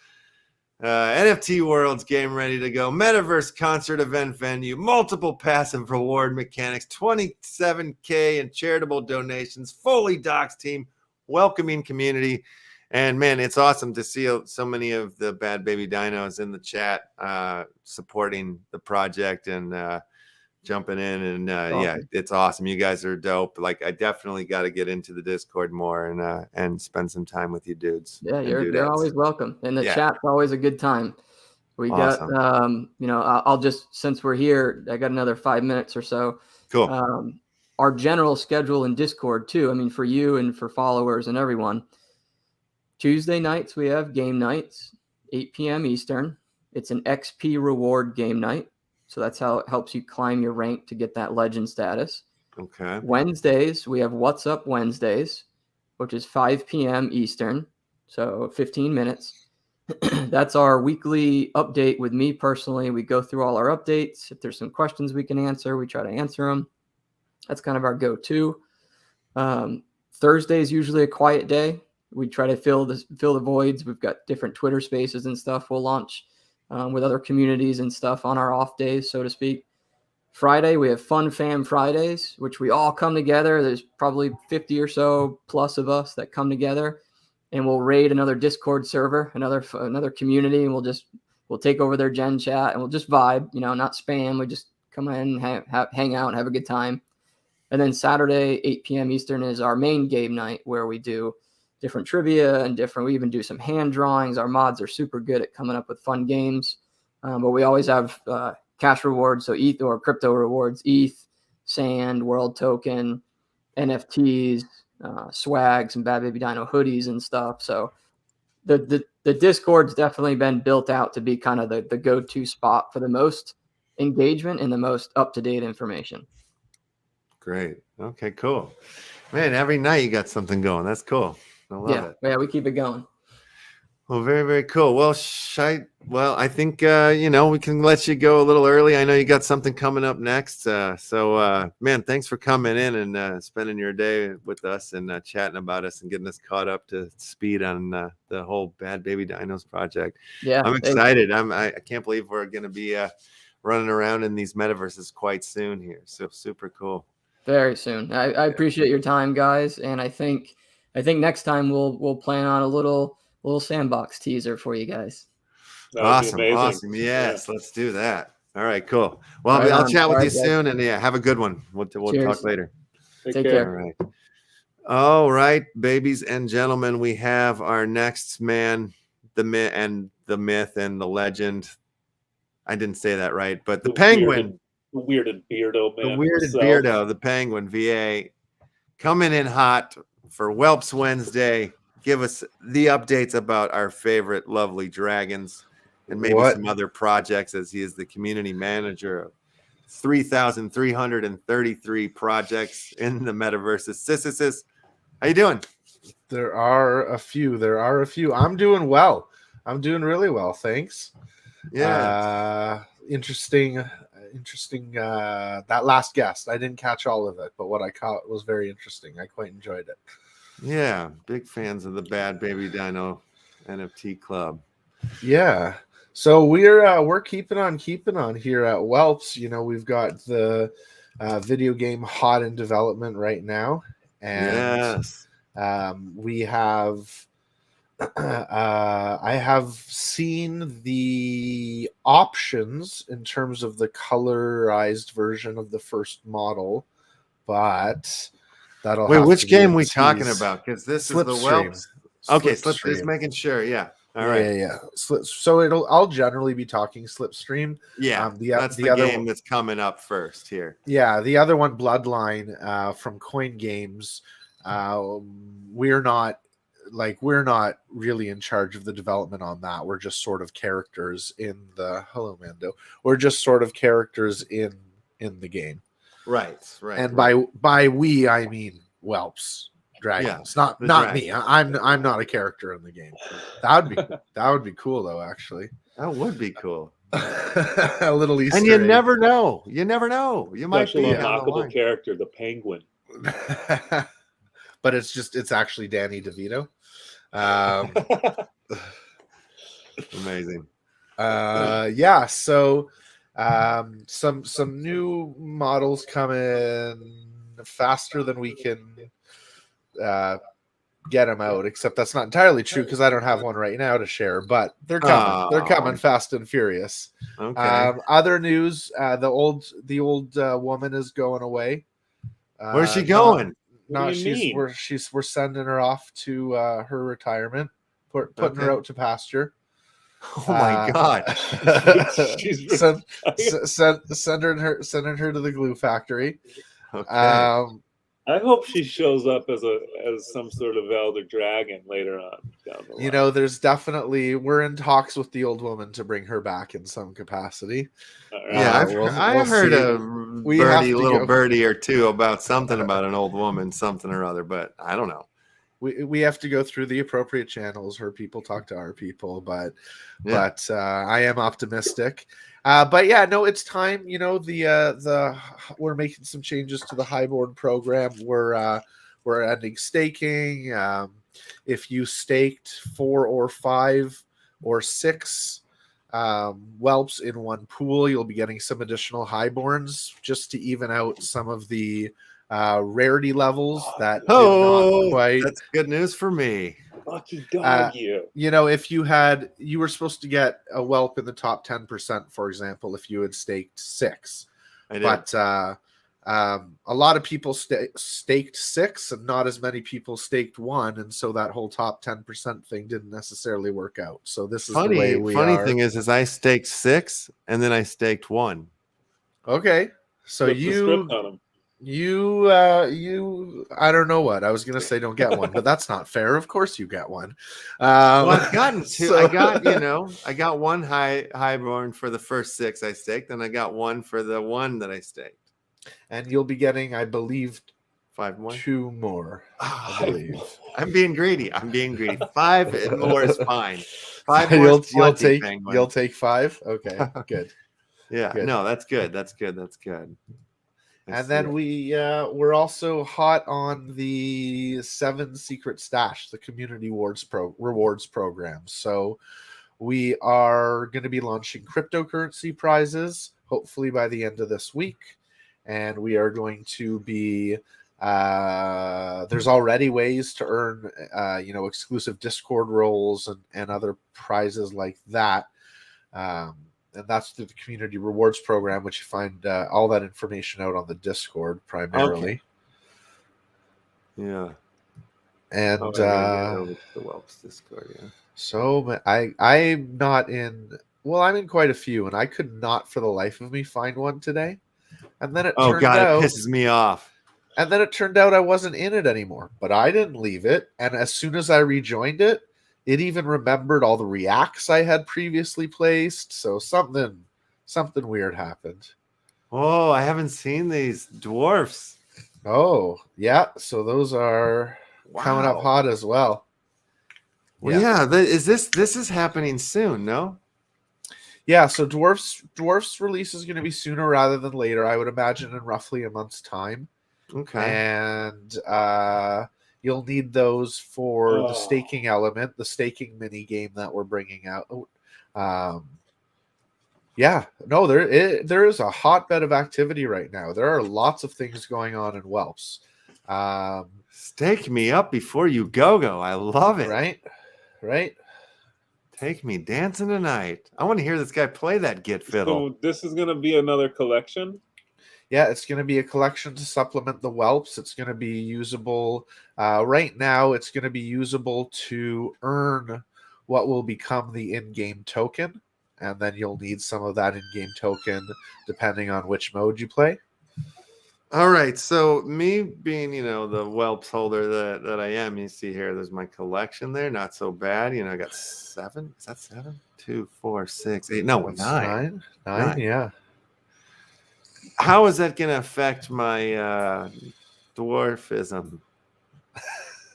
NFT World's game ready to go. Metaverse concert event venue, multiple passive reward mechanics, 27K in charitable donations, fully docs team, welcoming community. And man, it's awesome to see so many of the Bad Baby Dinos in the chat supporting the project and jumping in. And Awesome. yeah, it's awesome. You guys are dope. Like, I definitely got to get into the Discord more and spend some time with you dudes. Yeah, you're always welcome. And the chat's always a good time. We Awesome. got, you know, I'll just, since we're here, I got another 5 minutes or so. Cool. Our general schedule in Discord too. I mean, for you and for followers and everyone, Tuesday nights, we have game nights, 8 p.m. Eastern. It's an XP reward game night. So that's how it helps you climb your rank to get that legend status. Okay. Wednesdays, we have What's Up Wednesdays, which is 5 p.m. Eastern. So 15 minutes. That's our weekly update with me personally. We go through all our updates. If there's some questions we can answer, we try to answer them. That's kind of our go-to. Thursday is usually a quiet day. We try to fill the voids. We've got different Twitter spaces and stuff we'll launch with other communities and stuff on our off days, so to speak. Friday, we have Fun Fam Fridays, which we all come together. There's probably 50 or so plus of us that come together, and we'll raid another Discord server, another community, and we'll take over their gen chat, and we'll just vibe, you know, not spam. We just come in, hang out, and have a good time. And then Saturday, 8 p.m. Eastern is our main game night where we do different trivia and we even do some hand drawings. Our mods are super good at coming up with fun games. But we always have cash rewards, so ETH or crypto rewards, ETH, Sand, World Token, NFTs, swag, some Bad Baby Dino hoodies and stuff. So the Discord's definitely been built out to be kind of the go-to spot for the most engagement and the most up-to-date information. Great. Okay, cool. Man, every night you got something going. That's cool. I love it. Yeah, we keep it going. Well, very, very cool. Well, I think, you know, we can let you go a little early. I know you got something coming up next. So, man, thanks for coming in and spending your day with us and chatting about us and getting us caught up to speed on the whole Bad Baby Dinos project. Yeah, I'm excited. I can't believe we're going to be running around in these metaverses quite soon here. So super cool. Very soon. I appreciate your time, guys. And I think next time we'll plan on a little Sandbox teaser for you guys. Awesome. Yes, yeah. Let's do that. All right, cool. Well, Right I'll chat with you guys. soon, and yeah, have a good one. We'll talk later. Take care. All right. All right, babies and gentlemen, we have our next man, the myth and the legend. I didn't say that right, but the penguin. The weirded Beardo, man. The weirded Beardo, the penguin, VA, coming in hot for Whelps Wednesday. Give us the updates about our favorite lovely dragons and maybe some other projects, as he is the community manager of 3,333 projects in the metaverse. How you doing? There are a few. I'm doing well. I'm doing really well, thanks. Yeah. Interesting that last guest. I didn't catch all of it, but what I caught was very interesting. I quite enjoyed it. Yeah, big fans of the Bad Baby Dino NFT Club. Yeah. So we're keeping on here at Whelps. You know, we've got the video game hot in development right now. And we have I have seen the options in terms of the colorized version of the first model, but that'll wait. have Which to be game a we tease. talking about? Because this is the Whelps. Okay, just making sure. Yeah. All right. Yeah. So I'll generally be talking Slipstream. Yeah. That's the other game one, that's coming up first here. Yeah, the other one, Bloodline, from Coin Games. We're not really in charge of the development on that. We're just sort of characters in the We're just sort of characters in the game. Right. And by we I mean Whelps dragons, not me. I'm not a character in the game. That would be cool though, actually. That would be cool. A little Easter and you egg. never know. You might be a unlockable character, the penguin. But it's actually Danny DeVito. Amazing. Yeah, so some new models coming faster than we can get them out, except that's not entirely true because I don't have one right now to share, but they're coming. They're coming fast and furious. Okay. Other news, the old woman is going away. Where's she going? What do you mean? We're sending her off to her retirement, putting her out to pasture. Oh my God. She's sending her to the glue factory. Okay. I hope she shows up as some sort of elder dragon later on down the line. You know, there's definitely, we're in talks with the old woman to bring her back in some capacity. Right. Yeah, I heard see. a little go. birdie or two about something about an old woman, something or other, but I don't know. We have to go through the appropriate channels. Her people talk to our people, but I am optimistic. But yeah, no, it's time. You know, we're making some changes to the highborn program. We're ending staking. If you staked 4 or 5 or 6 whelps in one pool, you'll be getting some additional highborns just to even out some of the rarity levels that did not quite. That's good news for me. Lucky dog, you know, if you were supposed to get a whelp in the top 10%, for example, if you had staked 6. I did. But a lot of people staked 6 and not as many people staked 1, and so that whole top 10% thing didn't necessarily work out. So this is the way we funny are. thing is I staked 6 and then I staked 1. Okay, so you I don't know what I was gonna say. Don't get one, but that's not fair. Of course you get one. Well, I've gotten 2. I got 1 highborn for the first 6 I staked, and I got 1 for the 1 that I staked. And you'll be getting, I believe, 5 more. 2 more. I believe. I'm being greedy. 5 and more is fine. 5 more. You'll take 5. Okay, good. Yeah. Good. No, that's good. That's good. And then we're also hot on the 7 secret stash, the community rewards program. So we are going to be launching cryptocurrency prizes, hopefully by the end of this week. And we are going to be there's already ways to earn exclusive Discord roles and other prizes like that. And that's through the community rewards program, which you find all that information out on the Discord primarily. Okay. Yeah. And over to the Whelps Discord, yeah. So I'm not in. Well, I'm in quite a few, and I could not for the life of me find one today. And then it turned out, it pisses me off. And then it turned out I wasn't in it anymore, but I didn't leave it. And as soon as I rejoined it, it even remembered all the reacts I had previously placed. So something weird happened. Oh, I haven't seen these dwarfs. Oh, yeah. So those are coming up hot as well. Well, yeah. This is happening soon, no? Yeah, so dwarfs release is going to be sooner rather than later. I would imagine in roughly a month's time. Okay. And you'll need those for the staking element, the staking mini game that we're bringing out. There is a hotbed of activity right now. There are lots of things going on in Whelps. Stake me up before you go. I love it. Right. Take me dancing tonight. I want to hear this guy play that git fiddle. So this is going to be another collection? Yeah, it's going to be a collection to supplement the Whelps. It's going to be usable. Right now, it's going to be usable to earn what will become the in-game token. And then you'll need some of that in-game token depending on which mode you play. All right. So me being, the Whelps holder that I am, you see here, there's my collection there. Not so bad. I got 7. Is that 7? 2, 4, 6, 8. No, 9. 9, yeah. How is that going to affect my dwarfism?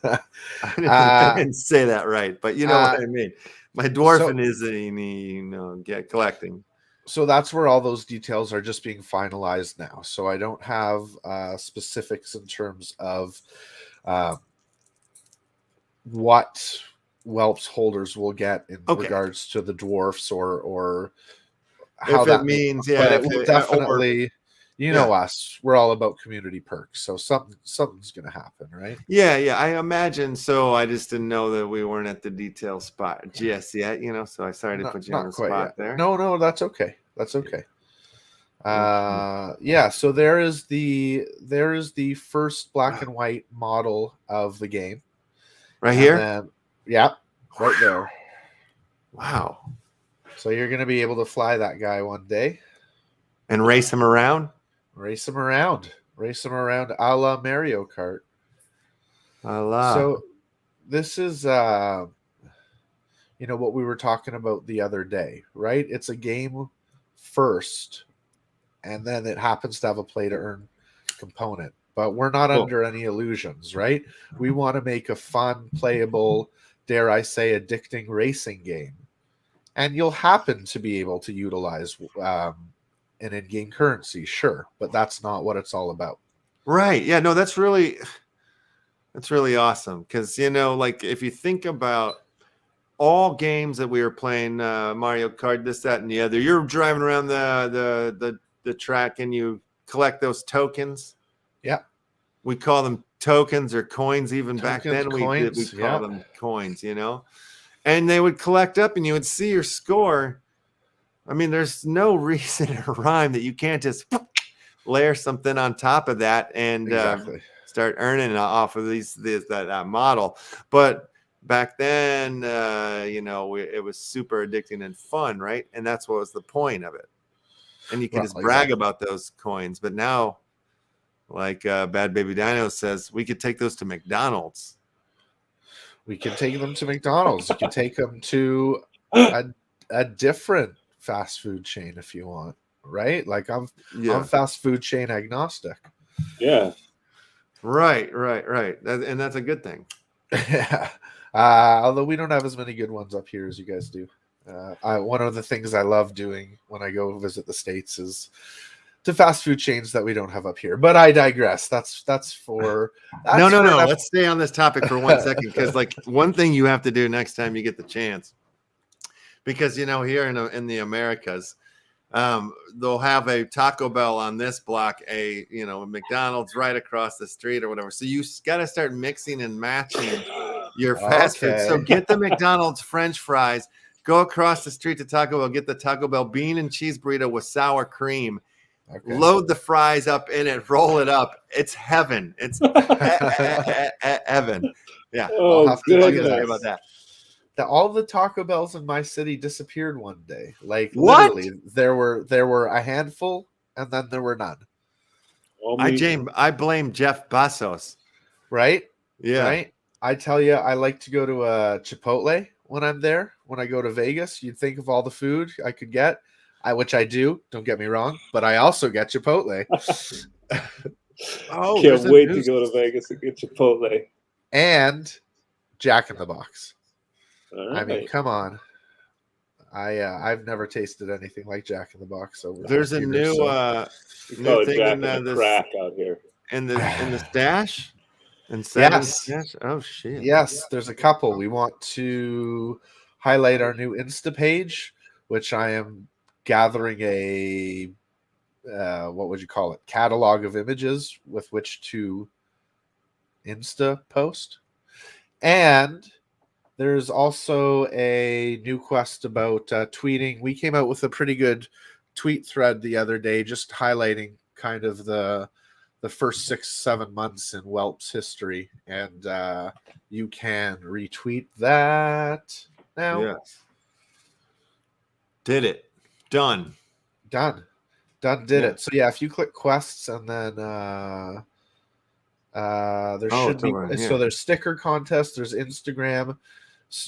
I didn't say that right, but you know what I mean. My dwarfism get collecting. So that's where all those details are just being finalized now. So I don't have specifics in terms of what Whelps holders will get in Okay. regards to the dwarfs or how If that it means, but yeah, it will definitely, you know Yeah. us, we're all about community perks, so something's gonna happen, right? yeah, I imagine so. I just didn't know that we weren't at the detail spot just yet, so I sorry to Not, put you on not the quite spot yet. there. No, that's okay. That's okay. Okay. Yeah, so there is the first black and white model of the game. Right And here? then, yeah, right there. Wow. So you're going to be able to fly that guy one day. And race him around? Race him around. Race him around a la Mario Kart. Allah. So this is what we were talking about the other day, right? It's a game first, and then it happens to have a play to earn component. But we're not Cool. under any illusions, right? We want to make a fun, playable, dare I say, addicting racing game. And you'll happen to be able to utilize an in-game currency, sure, but that's not what it's all about. Right. Yeah, no, that's really awesome. Because, like if you think about all games that we were playing, Mario Kart, this, that, and the other, you're driving around the track and you collect those tokens. Yeah. We call them tokens or coins. Even back then, we coins, call them coins, and they would collect up and you would see your score. I mean, there's no reason or rhyme that you can't just layer something on top of that and Exactly. start earning off of that model. But back then, it was super addicting and fun, right? And that's what was the point of it. And you can just brag about those coins. But now, like Bad Baby Dino says, we could take those to McDonald's. We can take them to McDonald's. You can take them to a different fast food chain if you want, right? Like I'm fast food chain agnostic. Yeah. Right. And that's a good thing. Yeah. Although we don't have as many good ones up here as you guys do. One of the things I love doing when I go visit the States is to fast food chains that we don't have up here. But I digress. That's no. Let's stay on this topic for 1 second, because like one thing you have to do next time you get the chance, because here in the Americas, they'll have a Taco Bell on this block, a McDonald's right across the street or whatever. So you got to start mixing and matching your fast food. So get the McDonald's French fries, go across the street to Taco Bell, get the Taco Bell bean and cheese burrito with sour cream. Okay. Load the fries up in it, roll it up. It's heaven. It's heaven. Yeah. Oh, I'll have to say about that. All the Taco Bells in my city disappeared one day. Like what? Literally, there were a handful, and then there were none. I blame Jeff Bezos. Right? Yeah. Right. I tell you, I like to go to a Chipotle when I'm there. When I go to Vegas, you'd think of all the food I could get. Which I do, don't get me wrong, but I also get Chipotle. Can't wait to go to Vegas and get Chipotle. And Jack in the Box. Right. I mean, come on. I've never tasted anything like Jack in the Box. There's a new thing Jack in the crack out here. In the stash? Yes. Stash? Oh, shit. Yes, there's a couple. We want to highlight our new Insta page, which I am gathering a what would you call it, catalog of images with which to Insta post. And there's also a new quest about tweeting. We came out with a pretty good tweet thread the other day, just highlighting kind of the first 6-7 months in Whelps history, and you can retweet that now. Yes. Did it. Done. Did it. So yeah, if you click quests and then there should be so there's sticker contest, there's Instagram,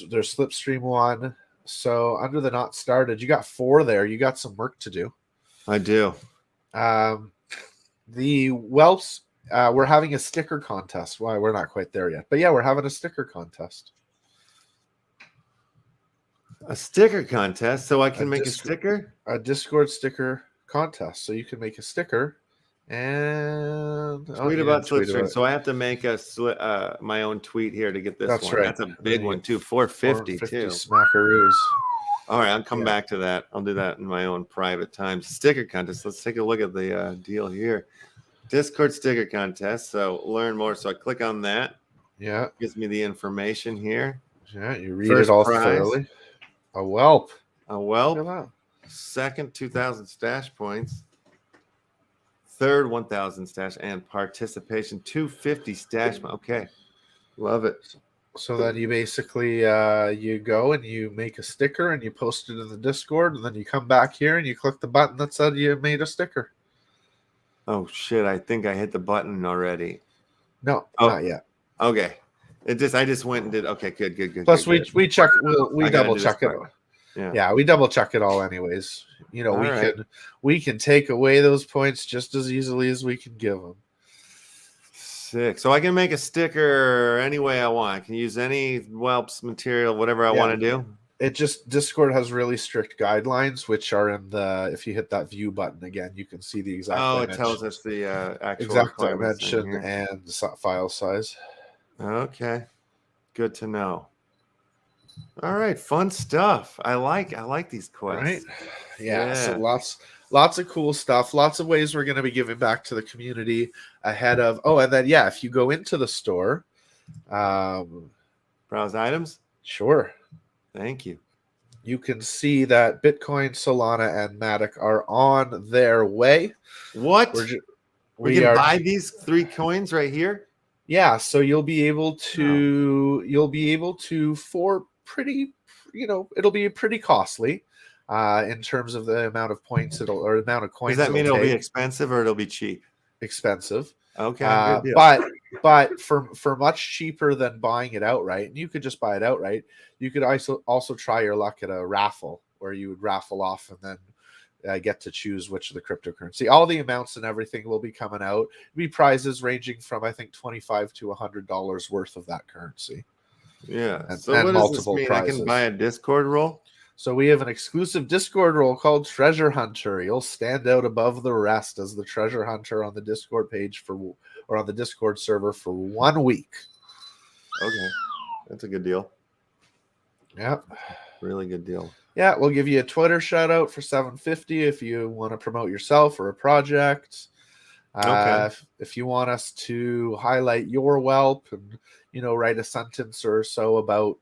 there's Slipstream one. So under the not started, you got 4 there. You got some work to do. I do. The Whelps, we're having a sticker contest. Why, we're not quite there yet, but yeah, we're having a sticker contest. A sticker contest, so I can make a sticker? A Discord sticker contest. So you can make a sticker And Tweet about Slipstream. So I have to make a my own tweet here to get this That's one. right. That's a big one too. 450 too. Smackaroos. All right, I'll come Yeah. back to that. I'll do that in my own private time. Sticker contest. Let's take a look at the deal here. Discord sticker contest. So learn more. So I click on that. Yeah. Gives me the information here. Yeah. You read First it all prize. thoroughly. A whelp. A Whelp. Look at that. Second, 2,000 stash points. Third, 1,000 stash, and participation 250 stash. Okay, love it. So then you basically you go and you make a sticker and you post it in the Discord, and then you come back here and you click the button that said you made a sticker. Oh shit! I think I hit the button already. No, Oh. not yet. Okay, I just went and did. Okay, good. Plus, good. we check. We I gotta double do check this it. part. Yeah. Yeah, we double check it all anyways. You know, All right. we can take away those points just as easily as we can give them. Sick. So I can make a sticker any way I want. I can use any Whelps material, whatever I Yeah. want to do. It just Discord has really strict guidelines, which are in the. If you hit that view button again, you can see the exact. Oh, it tells us the actual exact requirements in dimension here. and file size. Okay, good to know. All right, fun stuff. I like these quests. Right? Yeah. So Yeah. lots of cool stuff. Lots of ways we're going to be giving back to the community ahead of. Oh, and then if you go into the store, Browse items. sure, Thank you. you can see that Bitcoin, Solana, and Matic are on their way. What? We can are buy these 3 coins right here. Yeah, so you'll be able to for pretty, it'll be pretty costly in terms of the amount of points or amount of coins. Does that mean it'll be take. expensive or it'll be cheap? Expensive? Okay, good deal. But for much cheaper than buying it outright, and you could just buy it outright. You could also try your luck at a raffle where you would raffle off and then get to choose which of the cryptocurrency. All the amounts and everything will be coming out. It'll be prizes ranging from I think $25 to $100 worth of that currency. Yeah. And- So and what does multiple this mean? I prizes. can buy a Discord role? So we have an exclusive Discord role called Treasure Hunter. You'll stand out above the rest as the Treasure Hunter on the Discord page or on the Discord server for 1 week. Okay. That's a good deal. Yep. Really good deal. Yeah, we'll give you a Twitter shout out for $7.50 if you want to promote yourself or a project. Okay. If you want us to highlight your Whelp and write a sentence or so about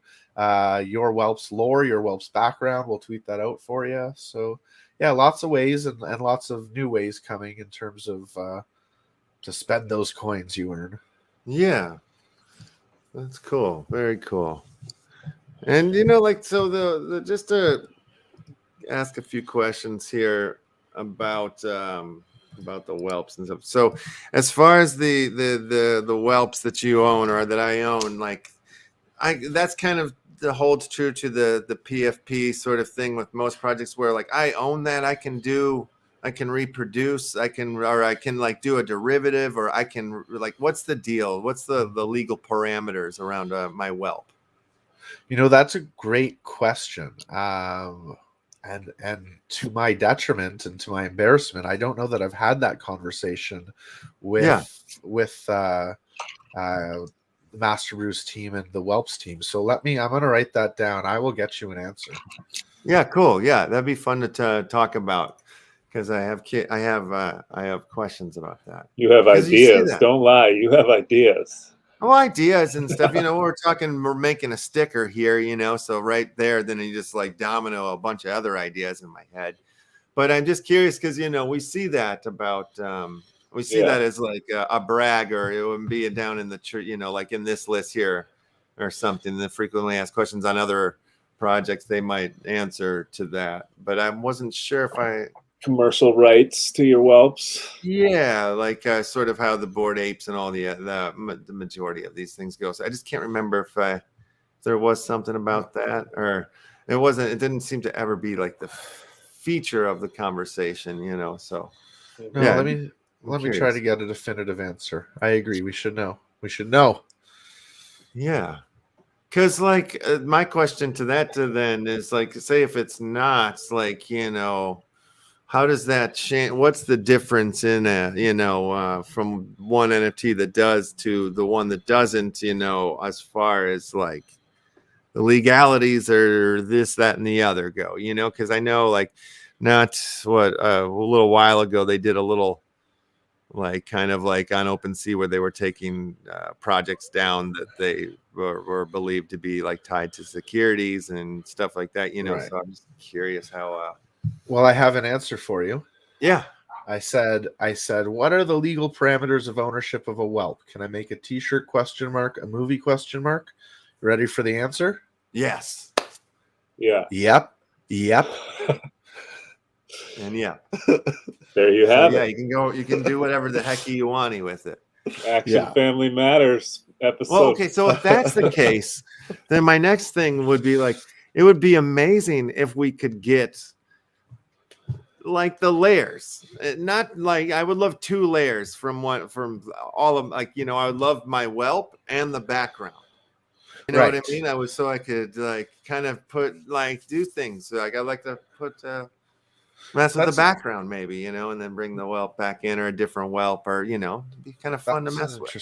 your Whelp's lore, your Whelp's background, we'll tweet that out for you. So yeah, lots of ways and lots of new ways coming in terms of to spend those coins you earn. Yeah. That's cool. Very cool. And so the just to ask a few questions here about the Whelps and stuff. So as far as the Whelps that you own or that I own, that's kind of holds true to the PFP sort of thing with most projects where I own that, I can reproduce, I can do a derivative, or I can what's the deal? What's the legal parameters around my Whelp? That's a great question. And to my detriment and to my embarrassment, I don't know that I've had that conversation with the Master Brews team and the Whelps team. So I'm going to write that down. I will get you an answer. Yeah, cool. Yeah, that'd be fun to talk about because I have questions about that. You have ideas. Don't lie. You have ideas. Oh, ideas and stuff. We're making a sticker here, so right there, then you just domino a bunch of other ideas in my head. But I'm just curious because, we see that about, that as a brag, or it would be down in the, in this list here or something. The frequently asked questions on other projects, they might answer to that. But I wasn't sure if commercial rights to your Whelps. Yeah, sort of how the Bored Apes and all the majority of these things go. So I just can't remember if there was something about that, or it wasn't. It didn't seem to ever be the feature of the conversation, So no, yeah, let me try to get a definitive answer. I agree. We should know. Yeah, because my question to that then is say if it's not how does that change? What's the difference in from one NFT that does to the one that doesn't, as far as like the legalities or this, that, and the other go, because I know like not what a little while ago they did a little like kind of like on OpenSea where they were taking projects down that they were believed to be like tied to securities and stuff like that, Right. So I'm just curious how. Well, I have an answer for you. Yeah. I said, what are the legal parameters of ownership of a Whelp? Can I make a T-shirt ? A movie ? Ready for the answer? Yes. Yeah. Yep. And yeah. There you have Yeah, it. you can do whatever the heck you want with it. Action Family Matters episode. Well, okay, so if that's the case, then my next thing would be like, it would be amazing if we could get like the layers, not like I would love 2 layers from all of like, I would love my Whelp and the background. You know what I mean? I could like kind of put like do things like I like to put mess with the background maybe, and then bring the Whelp back in or a different Whelp or it'd be kind of fun to mess with.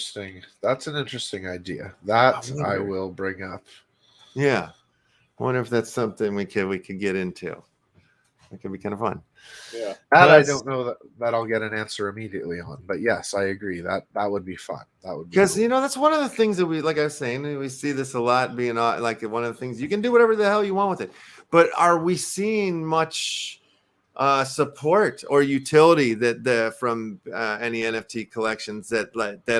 That's an interesting idea. That I will bring up. Yeah. I wonder if that's something we could get into. It could be kind of fun. Yeah. That I don't know that I'll get an answer immediately on, but yes, I agree that would be fun. That would be because cool. that's one of the things that we, like I was saying, we see this a lot being like one of the things you can do whatever the hell you want with it, but are we seeing much support or utility that from any NFT collections that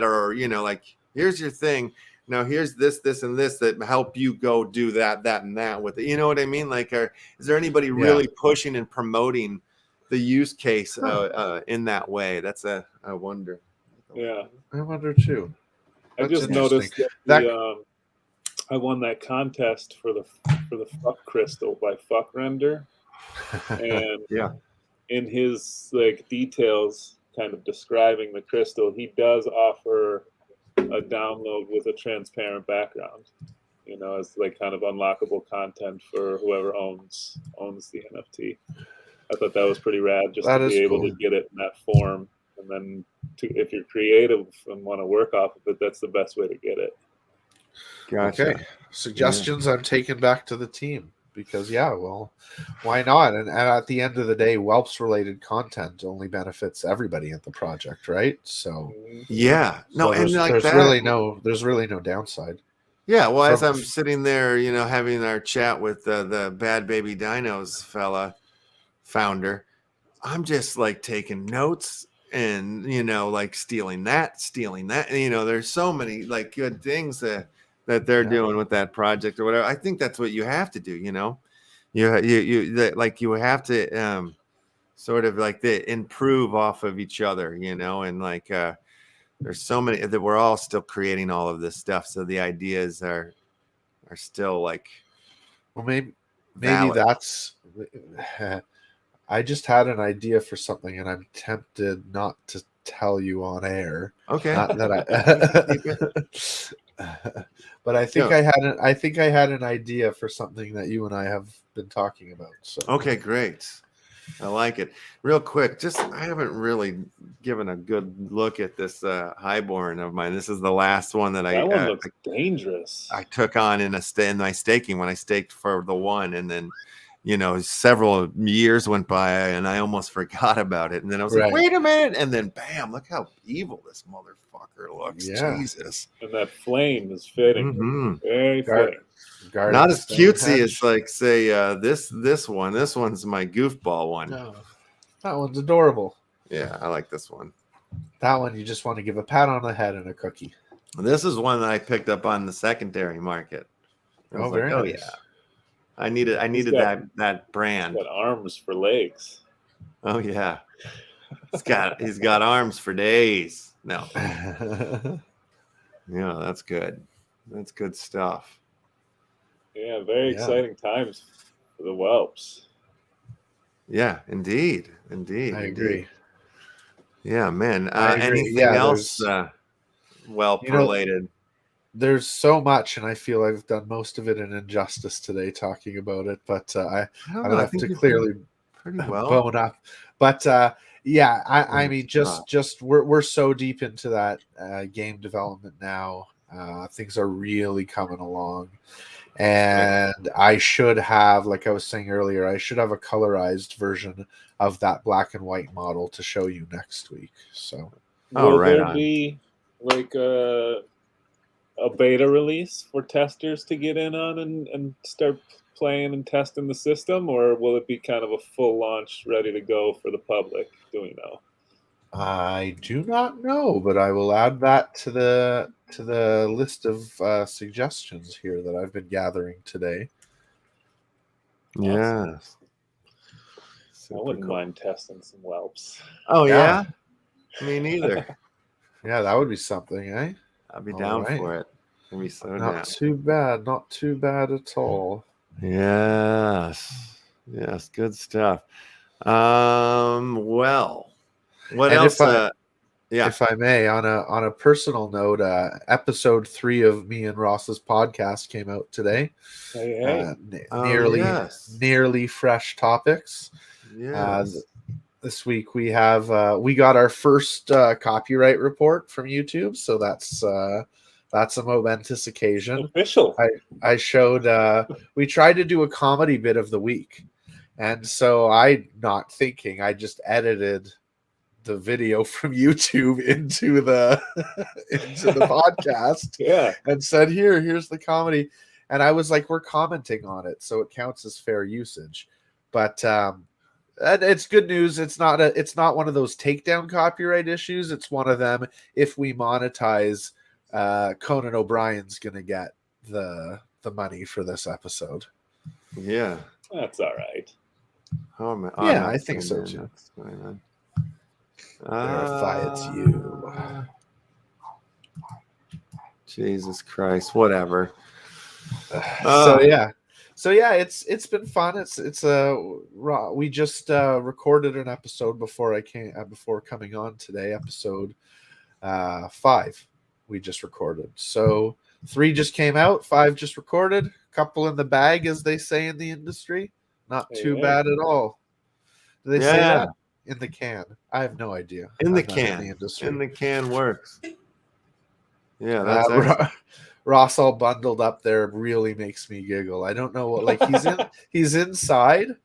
are like here's your thing. Now here's this, and this that help you go do that, and that with it. You know what I mean? Like, is there anybody really pushing and promoting the use case in that way? That's I wonder. Yeah, I wonder too. I just noticed that I won that contest for the Fuck Crystal by Fuck Render, and in his like details, kind of describing the crystal, he does offer a download with a transparent background, as like kind of unlockable content for whoever owns the NFT. I thought that was pretty rad, just to be able to get it in that form, and then if you're creative and want to work off of it, that's the best way to get it. Gotcha. Okay, suggestions I'm taking back to the team because well, why not? And at the end of the day, Whelps related content only benefits everybody at the project, right? So there's really no downside. Yeah, well, as I'm sitting there, having our chat with the Bad Baby Dinos founder, I'm just like taking notes and like stealing that. There's so many like good things that they're doing with that project or whatever. I think that's what you have to do. You have to sort of like improve off of each other, and like there's so many that we're all still creating all of this stuff, so the ideas are still like, well, maybe that's. I just had an idea for something, and I'm tempted not to tell you on air. Okay. Not that but I think I had an idea for something that you and I have been talking about. So okay, great. I like it. Real quick, I haven't really given a good look at this highborn of mine. This is the last one that that one looks dangerous. I took on in my staking when I staked for the one, and then several years went by and I almost forgot about it, and then I was like, wait a minute, and then bam, look how evil this motherfucker looks. Jesus. And that flame is fitting. Very fitting. Not as cutesy as like say this one. This one's my goofball one. No, that one's adorable. Yeah, I like this one. That one you just want to give a pat on the head and a cookie. This is one that I picked up on the secondary market. Very nice. Yeah. I needed that brand. He's got arms for legs. Oh yeah. He's got arms for days. No. Yeah, that's good. That's good stuff. Yeah, very exciting times for the Whelps. Yeah, indeed. I agree. Yeah, man. Anything else Whelp related? There's so much, and I feel I've done most of it in injustice today talking about it, but I have to clearly pretty well But yeah, I mean, just we're so deep into that game development now. Things are really coming along. And I should have, like I was saying earlier, I should have a colorized version of that black and white model to show you next week. So, will there be like a beta release for testers to get in on and start playing and testing the system, or will it be kind of a full launch, ready to go for the public? Do we know? I do not know, but I will add that to the list of suggestions here that I've been gathering today. Yes. I wouldn't mind testing some Whelps. Oh yeah, me neither. Yeah, that would be something, eh? I'd be down for it. It'd be so not too bad, not too bad at all. Yes, yes, good stuff. Well, what else? If I may, on a personal note, episode 3 of me and Ross's podcast came out today. Nearly fresh topics. Yes. This week we got our first copyright report from YouTube, so that's a momentous occasion. Official. I showed. We tried to do a comedy bit of the week, and so I just edited the video from YouTube into the podcast. Yeah, and said, here's the comedy, and I was like, we're commenting on it, so it counts as fair usage. But it's good news. It's not one of those takedown copyright issues. It's one of them. If we monetize, Conan O'Brien's gonna get the money for this episode. Yeah, that's all right. Yeah, I think so too. Verify it's you. Jesus Christ, whatever. So yeah, it's been fun. We just recorded an episode before coming on today. Episode 5 we just recorded. So 3 just came out, 5 just recorded. Couple in the bag, as they say in the industry. Not too bad at all. Do they say that? In the can. I have no idea. In the can works. Yeah, that's Ross all bundled up there really makes me giggle. I don't know what, like, he's inside,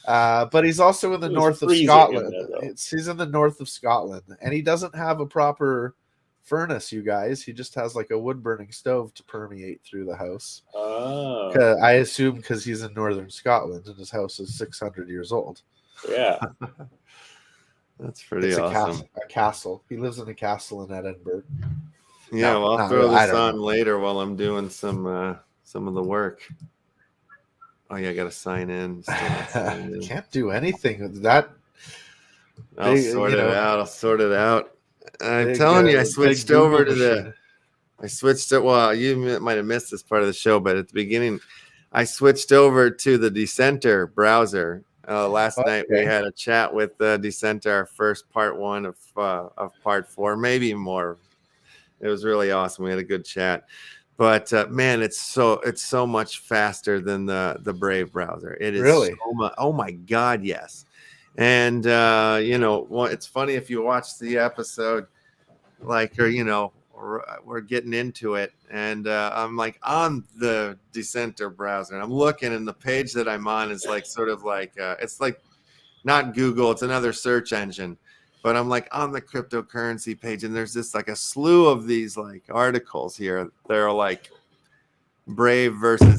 but he's also in the north of Scotland. He's in the north of Scotland, and he doesn't have a proper furnace, you guys. He just has like a wood burning stove to permeate through the house. Oh. I assume because he's in northern Scotland and his house is 600 years old. Yeah. That's pretty awesome. A castle. He lives in a castle in Edinburgh. Yeah, well, I'll throw this on later while I'm doing some of the work. Oh yeah, I gotta sign in. Can't do anything with that. I'll sort it out. I'm telling you, I switched over to well, you might have missed this part of the show, but at the beginning, I switched over to the Dissenter browser. Last night we had a chat with Dissenter, our first part 1 of part 4, maybe more. It was really awesome. We had a good chat, but man, it's so much faster than the Brave browser. It is really. Oh my God, yes. And it's funny if you watch the episode, we're getting into it, and I'm like on the Dissenter browser, and I'm looking, and the page that I'm on is like sort of like it's like not Google, it's another search engine, but I'm like on the cryptocurrency page, and there's this like a slew of these like articles here. They're like Brave versus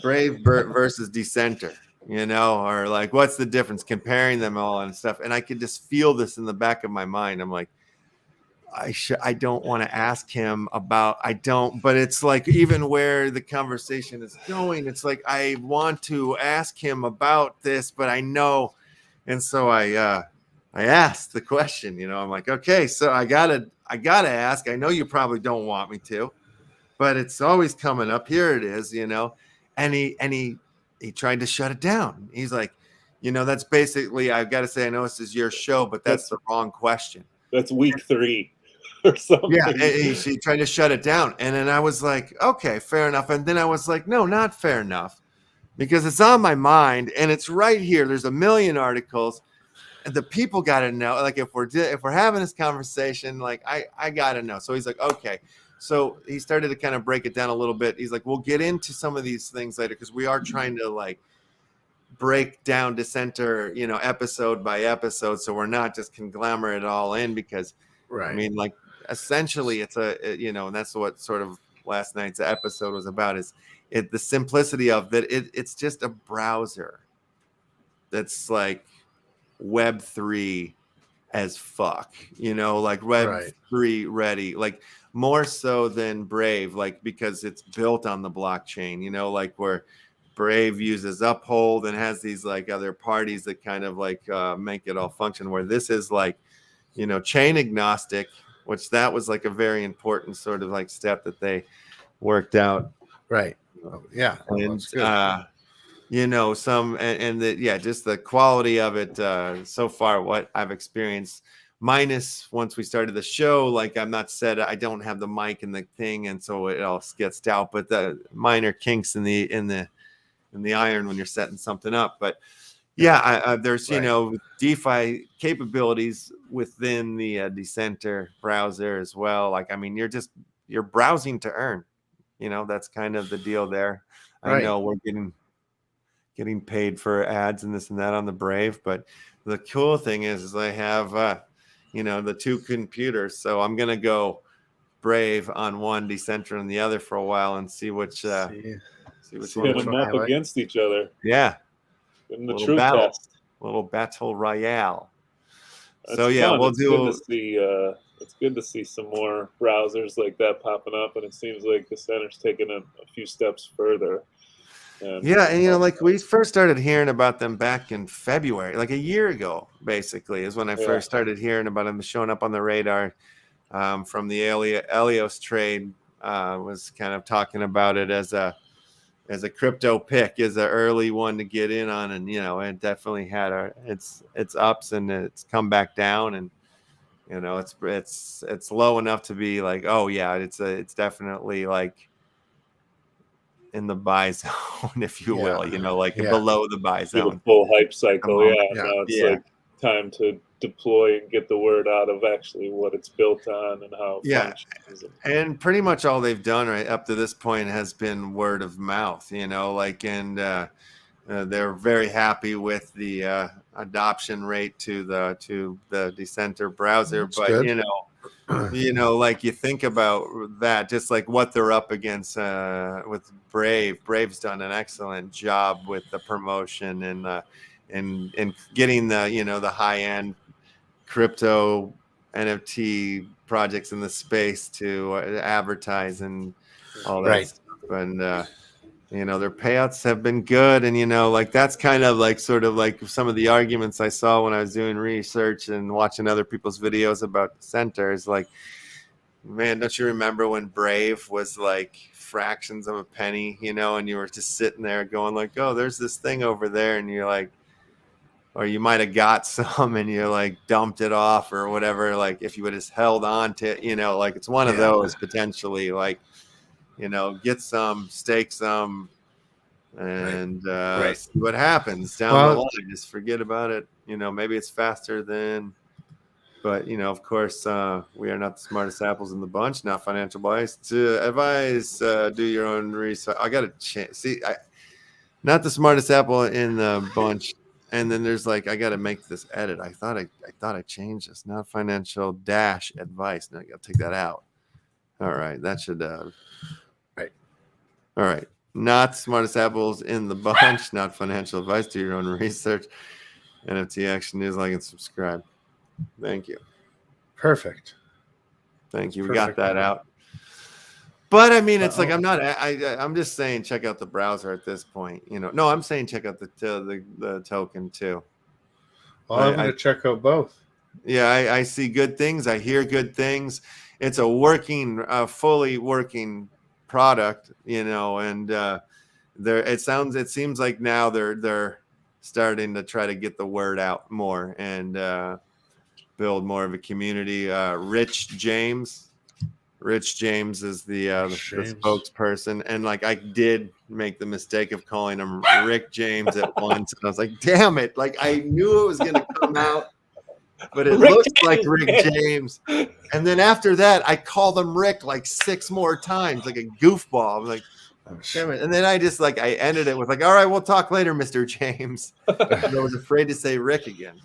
Brave versus Dissenter, or like what's the difference, comparing them all and stuff, and I could just feel this in the back of my mind. I'm like, I don't want to ask him about, but it's like, even where the conversation is going, it's like, I want to ask him about this, but I know. And so I asked the question, I'm like, okay, so I gotta ask. I know you probably don't want me to, but it's always coming up. Here it is, and he tried to shut it down. He's like, that's basically, I've got to say, I know this is your show, but that's the wrong question. That's week 3 or something. Yeah, she tried to shut it down. And then I was like, okay, fair enough. And then I was like, no, not fair enough. because it's on my mind and it's right here. There's a million articles. And the people got to know, like, if we're having this conversation, like, I got to know. So he's like, okay. So he started to kind of break it down a little bit. He's like, we'll get into some of these things later because we are trying to like break down Dissenter, episode by episode. So we're not just conglomerate it all in because, Right. I mean, like, essentially it's and that's what sort of last night's episode was about, is the simplicity of that. It's just a browser that's like Web3 as fuck, like Web3 ready, like more so than Brave, like because it's built on the blockchain, like where Brave uses Uphold and has these like other parties that kind of like make it all function, where this is like, chain agnostic, which that was like a very important sort of like step that they worked out. Right. Yeah. And that's good. just the quality of it so far, what I've experienced, minus once we started the show, like I'm not said, I don't have the mic and the thing, and so it all gets out, but the minor kinks in the iron when you're setting something up. But yeah, there's DeFi capabilities within the Dissenter browser as well. Like, I mean, you're browsing to earn, that's kind of the deal there. I know we're getting paid for ads and this and that on the Brave, but the cool thing is I have the two computers, so I'm gonna go Brave on one, Dissenter on the other for a while, and see which Pit them up against each other. Yeah, in the true test, little battle royale. That's so yeah, fun. we'll it's do. Good to see, it's good to see some more browsers like that popping up, and it seems like Dissenter's taking a few steps further. And like we first started hearing about them back in February, like a year ago, basically, is when I first started hearing about them showing up on the radar. From the Elios trade, was kind of talking about it as a crypto pick, as an early one to get in on, and it definitely had its ups, and it's come back down, and it's low enough to be like, oh yeah, it's definitely like in the buy zone, if you will, below the buy zone. The full hype cycle. Now it's like time to deploy and get the word out of actually what it's built on and how it functions. And pretty much all they've done right up to this point has been word of mouth, they're very happy with the adoption rate to the Dissenter browser. That's but good. Like you think about that, just like what they're up against with Brave. Brave's done an excellent job with the promotion and getting the high end crypto NFT projects in the space to advertise and all that stuff. And their payouts have been good, and like that's kind of like sort of like some of the arguments I saw when I was doing research and watching other people's videos about centers. Like, man, don't you remember when Brave was like fractions of a penny, and you were just sitting there going like, oh, there's this thing over there, and you're like, or you might have got some and you like dumped it off or whatever. Like if you would have held on to it, like it's one of those potentially, like, get some, stake some, and see what happens down the line. Just forget about it. Maybe it's faster than, but of course, we are not the smartest apples in the bunch. Not financial advice. To advise, do your own research. I got to not the smartest apple in the bunch. And then there's like, I got to make this edit. I thought I changed this. Not financial advice. Now I got to take that out. All right, that should. Right. All right. Not smartest apples in the bunch. Not financial advice. Do your own research. NFT Action News, like and subscribe. Thank you. Perfect. Thank you. We got that out. But I mean, it's like I'm just saying, check out the browser at this point. No, I'm saying check out the token too. Well, I'm going to check out both. Yeah, I see good things. I hear good things. It's a fully working product, and it seems like now they're starting to try to get the word out more and build more of a community. Rich James Rich James is the James. spokesperson, and like I did make the mistake of calling him Rick James at once, and I was like, "Damn it!" Like I knew it was gonna come out, but it Rick looks James, like Rick man. James. And then after that, I called him Rick like 6 more times, like a goofball. I'm like, damn it. And then I just like I ended it with like, "All right, we'll talk later, Mr. James." And I was afraid to say Rick again.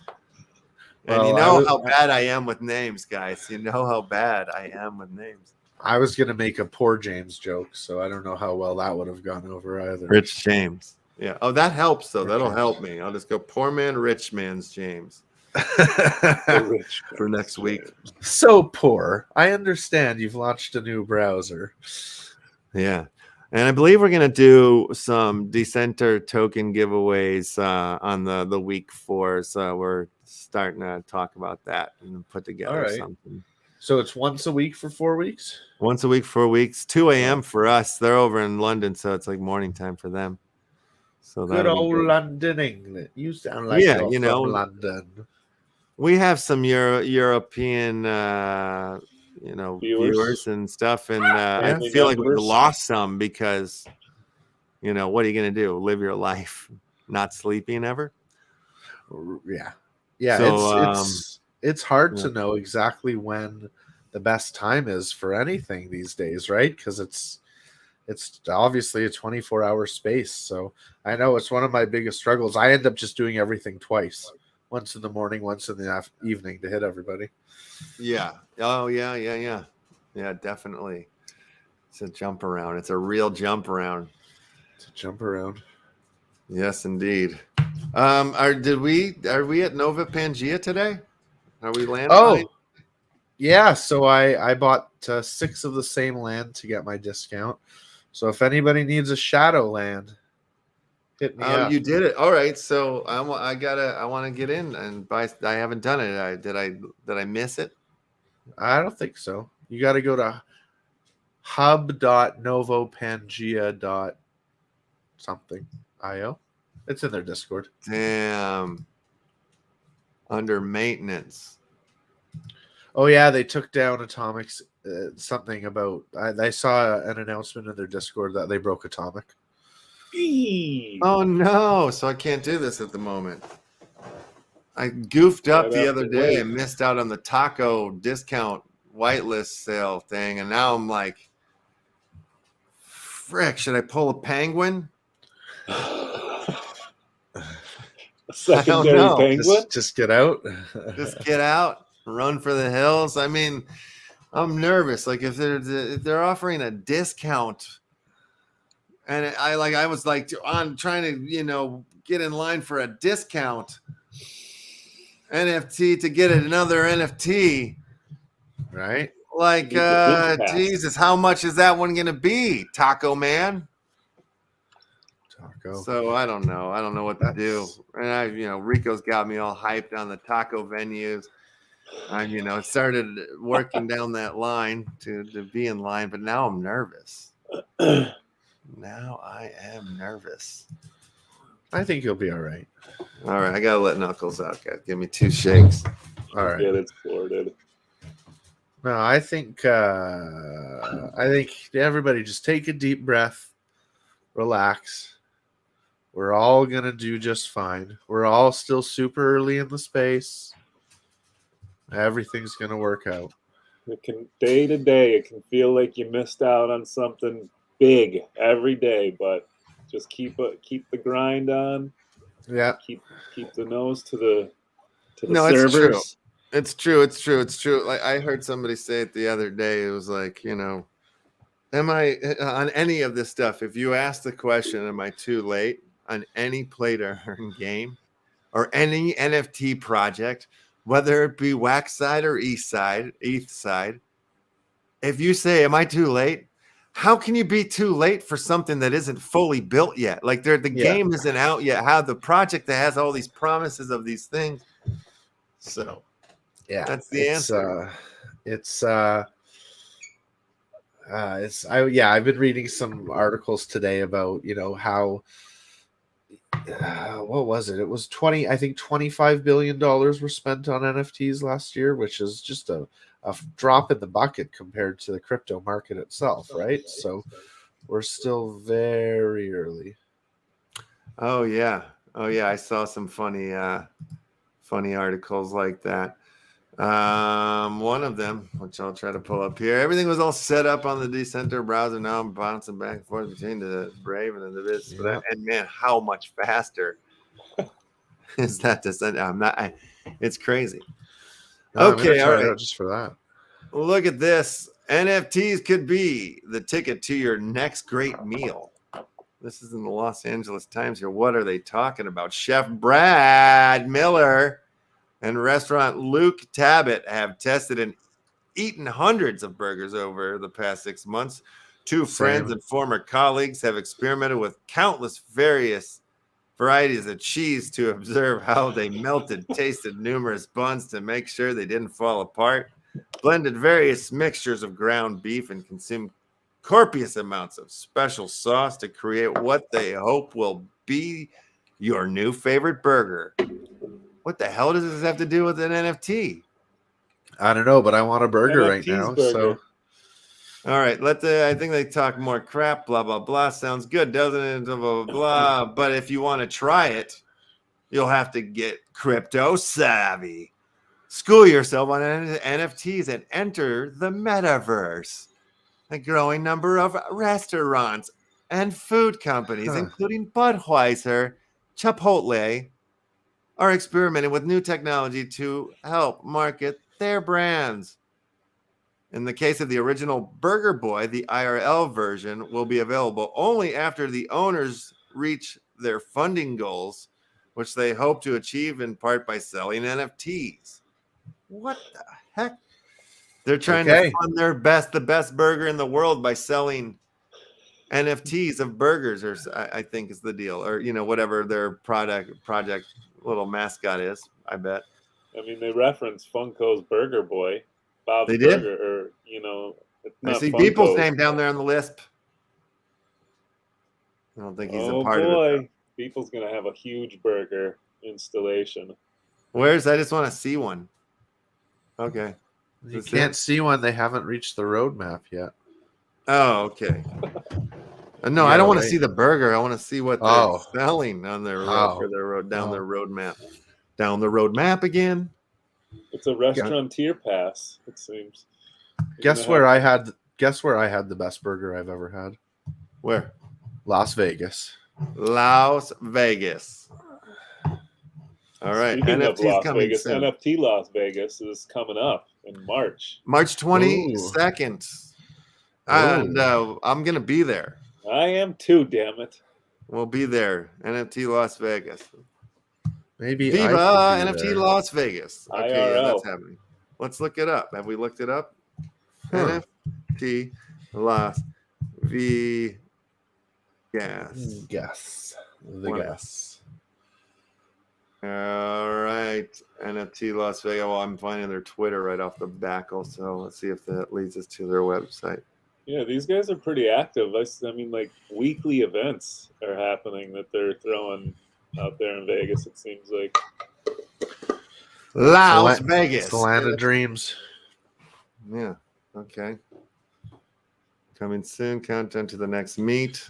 And Well, you know how bad I am with names, guys. You know how bad I am with names. I was gonna make a poor James joke, so I don't know how well that would have gone over either. Rich James. Yeah. Oh, that helps though. Rich That'll James. help me. I'll just go poor man, rich man's James Rich for next week. So poor. I understand you've launched a new browser. Yeah. And I believe we're gonna do some Decenter token giveaways on the week 4. So we're starting to talk about that and put together All right. something. So it's once a week for 4 weeks? Once a week, 4 weeks, 2 a.m. for us. They're over in London, so it's like morning time for them. So Good that'll be old good. London, England. You sound like Yeah, you're you from know, London. We have some European, viewers and stuff, and I Yeah. feel like we Numbers. lost some because, what are you gonna do? Live your life not sleeping ever? Yeah. Yeah, So, it's hard yeah. to know exactly when the best time is for anything these days, right? Because it's obviously a 24-hour space. So I know it's one of my biggest struggles. I end up just doing everything twice. Once in the morning, once in the evening to hit everybody. Yeah. Oh, yeah. Yeah, definitely. It's a jump around. It's a real jump around. To jump around. Yes, indeed. Are we at Nova Pangea today? Are we landline? Oh, yeah. So I bought 6 of the same land to get my discount. So if anybody needs a shadow land, hit me up. You did it. All right. So I want to get in and buy. I haven't done it. Did I miss it? I don't think so. You got to go to hub.novopangea.something io. It's in their Discord. Damn. Under maintenance. Oh yeah, they took down Atomics. Something about I saw an announcement in their Discord that they broke Atomic. Oh no! So I can't do this at the moment. I goofed up the other day and missed out on the taco discount whitelist sale thing, and now I'm like, frick! Should I pull a penguin? Secondary know. penguin. Just get out. Just get out, run for the hills. I mean, I'm nervous. Like if they're offering a discount, and I was like on trying to get in line for a discount NFT to get another NFT. Right. Like Jesus, how much is that one gonna be, Taco Man? Taco. So I don't know. I don't know what to do. And Rico's got me all hyped on the taco venues. I started working down that line to be in line, but now I'm nervous. Now I am nervous. I think you'll be all right. All right, I gotta let Knuckles out, guys. Give me 2 shakes. All right. Get it sorted. No, I think everybody just take a deep breath, relax. We're all gonna do just fine. We're all still super early in the space. Everything's gonna work out. It can day to day. It can feel like you missed out on something big every day, but just keep the grind on. Yeah. Keep the nose to the It's servers. true. It's true. Like I heard somebody say it the other day. It was like, am I on any of this stuff? If you ask the question, am I too late on any play to earn game or any NFT project, whether it be Wax side or ETH side, if you say, am I too late? How can you be too late for something that isn't fully built yet? Like the game isn't out yet. How the project that has all these promises of these things. So yeah, that's the answer. I've been reading some articles today about how what was it? It was $25 billion were spent on NFTs last year, which is just a drop in the bucket compared to the crypto market itself, right? So we're still very early. Oh yeah. I saw some funny articles like that. One of them, which I'll try to pull up here. Everything was all set up on the Decenter browser. Now I'm bouncing back and forth between the Brave and the this. Yeah. And man, how much faster is that to send? It's crazy. I'm gonna Okay, all try it right. out just for that. Look at this. NFTs could be the ticket to your next great meal. This is in the Los Angeles Times here. What are they talking about? Chef Brad Miller and restaurant Luke Tabbitt have tested and eaten hundreds of burgers over the past 6 months. Two friends and former colleagues have experimented with countless various varieties of cheese to observe how they melted, tasted numerous buns to make sure they didn't fall apart, blended various mixtures of ground beef, and consumed copious amounts of special sauce to create what they hope will be your new favorite burger. What the hell does this have to do with an NFT? I don't know, but I want a burger right NFT's now. burger. So All right, I think they talk more crap, blah, blah, blah. Sounds good, doesn't it? Blah, blah, blah. But if you want to try it, you'll have to get crypto savvy. School yourself on NFTs and enter the metaverse. A growing number of restaurants and food companies, including Budweiser, Chipotle, are experimenting with new technology to help market their brands. In the case of the original Burger Boy, the IRL version will be available only after the owners reach their funding goals, which they hope to achieve in part by selling NFTs. What the heck? They're trying to fund the best burger in the world by selling NFTs of burgers, or I think is the deal, or whatever their project little mascot is. I bet. I mean, they reference Funko's Burger Boy, Bob's They did? Burger, or it's I not see Funko. People's name down there on the list. I don't think he's a part of it. Boy, People's gonna have a huge burger installation. I just want to see one. Okay. you can't see one. They haven't reached the roadmap yet. Oh, okay. No, I don't want to see the burger. I want to see what they're selling on their road for their road down their roadmap. Down the roadmap again. It's a restaurateur pass, it seems. Guess where I had the best burger I've ever had? Where? Las Vegas. Las Vegas. All right. Speaking of NFT's Las coming Vegas, soon. NFT Las Vegas is coming up in March. March 22nd. And I'm going to be there. I am too, damn it. We'll be there. NFT Las Vegas. Maybe Viva I could be NFT there. Las Vegas. Okay, IRL. yeah, that's happening. Let's look it up. Have we looked it up? NFT Las Vegas. Guess. The guess. All right. NFT Las Vegas. Well, I'm finding their Twitter right off the back also. Let's see if that leads us to their website. Yeah, these guys are pretty active. I mean, like weekly events are happening that they're throwing out there in Vegas, it seems like. Las Vegas. It's the land of dreams. Yeah. Okay. Coming soon. Countdown to the next meet.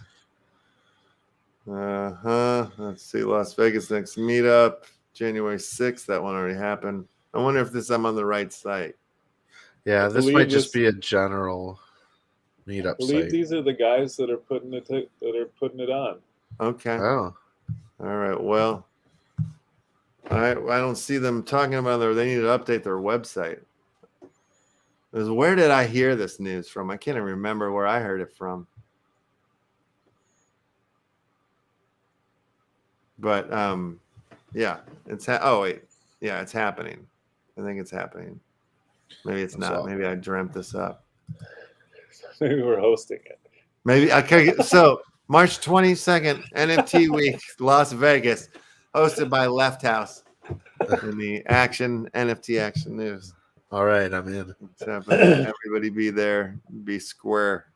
Let's see. Las Vegas next meetup. January 6th. That one already happened. I wonder if I'm on the right site. Yeah, this might just be a general meetup I believe site. these are the guys that are putting it on. Okay. Oh. All right. Well, I don't see them talking about they need to update their website. Where did I hear this news from? I can't even remember where I heard it from. But yeah, it's it's happening. I think it's happening. Maybe it's not. Maybe I dreamt this up. Maybe we're hosting it. Maybe okay. So March 22nd, NFT Week, Las Vegas, hosted by LeftHousr in the NFT Action News. All right, I'm in. It's happening. Everybody be there. Be square.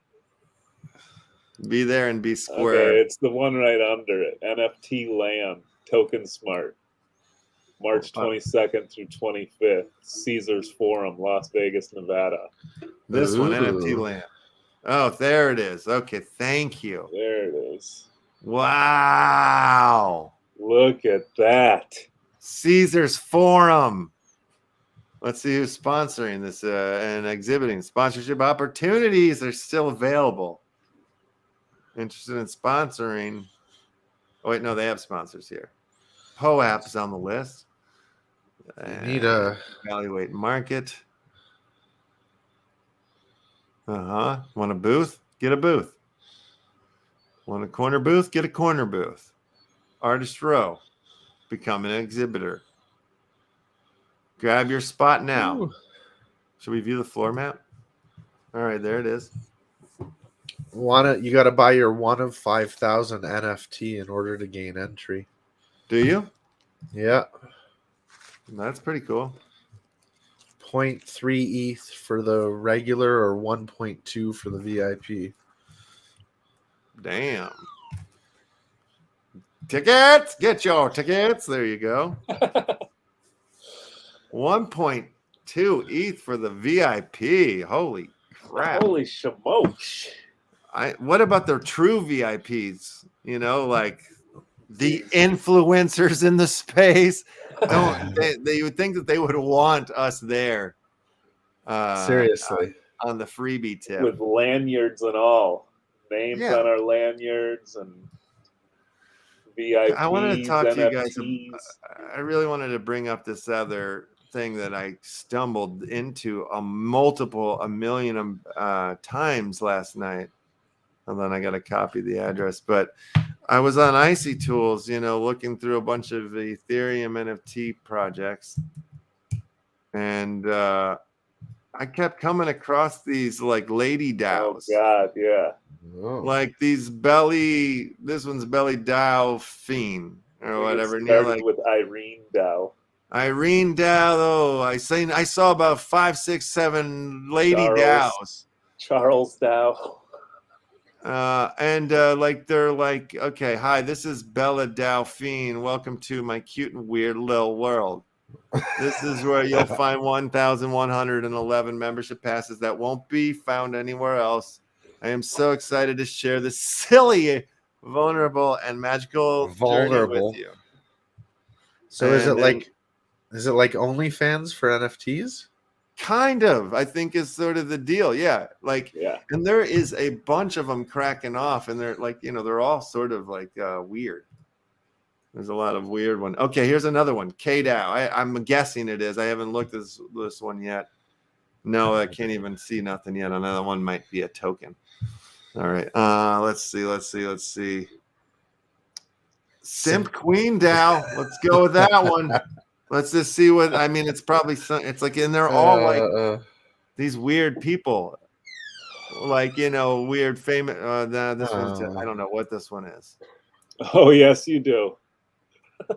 Be there and be square. Okay, it's the one right under it. NFT Land, Token Smart. March 22nd through 25th, Caesars Forum, Las Vegas, Nevada. This one, Ooh. NFT Land. Oh, there it is. Okay, thank you. There it is. Wow. Look at that. Caesars Forum. Let's see who's sponsoring this and exhibiting. Sponsorship opportunities are still available. Interested in sponsoring? Oh, wait, no, they have sponsors here. POAP is on the list. Need a Evaluate market. Want a booth? Get a booth. Want a corner booth? Get a corner booth. Artist row. Become an exhibitor. Grab your spot now. Ooh. Should we view the floor map? All right, there it is. you got to buy your 1 of 5,000 NFT in order to gain entry. Do you? Yeah. That's pretty cool. 0.3 ETH for the regular or 1.2 for the VIP. Damn. Tickets. Get your tickets. There you go. 1.2 ETH for the VIP. Holy crap. Holy smokes. What about the true VIPs? You know, like the influencers in the space. They would think that they would want us there. Seriously. On the freebie tip. With lanyards and all. Names on our lanyards and VIPs. I wanted to talk to you guys. NFTs. I really wanted to bring up this other thing that I stumbled into a million times last night. And then I got to copy the address. But I was on Icy Tools, looking through a bunch of Ethereum NFT projects. And I kept coming across these like lady DAOs. Oh, God, yeah. Oh. Like this one's Belly Dao Fiend or whatever. It And you're started like, with Irene Dao. Irene Dao, oh, I saw about 5, 6, 7 lady DAOs. Charles Dao. Like they're like, okay, hi, this is Bella Dao Fiend. Welcome to my cute and weird little world. This is where you'll find 1,111 membership passes that won't be found anywhere else. I am so excited to share this silly, vulnerable, and magical journey with you. So is it like OnlyFans for NFTs? Kind of, I think is sort of the deal. Yeah. And there is a bunch of them cracking off, and they're like, they're all sort of like weird. There's a lot of weird one. Okay, here's another one. KDAO. I'm guessing it is. I haven't looked at this one yet. No, I can't even see nothing yet. Another one might be a token. All right. Let's see. Simp Queen DAO. Let's go with that one. Let's just see what it's probably it's like, and they're all like these weird people. Like, weird famous this one's I don't know what this one is. Oh, yes, you do.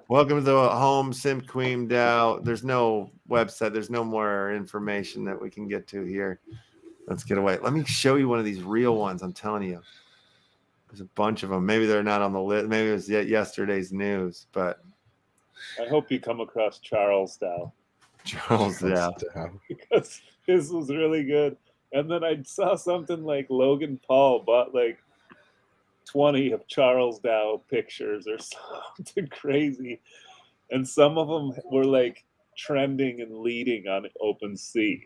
Welcome to the home Simp Queen DAO. There's no website. There's no more information that we can get to here. Let's get away. Let me show you one of these real ones. I'm telling you. There's a bunch of them. Maybe they're not on the list. Maybe it was yesterday's news, but I hope you come across Charles Dao. Charles Dao. Because his was really good. And then I saw something like Logan Paul bought like 20 of Charles Dao pictures or something crazy. And some of them were like trending and leading on OpenSea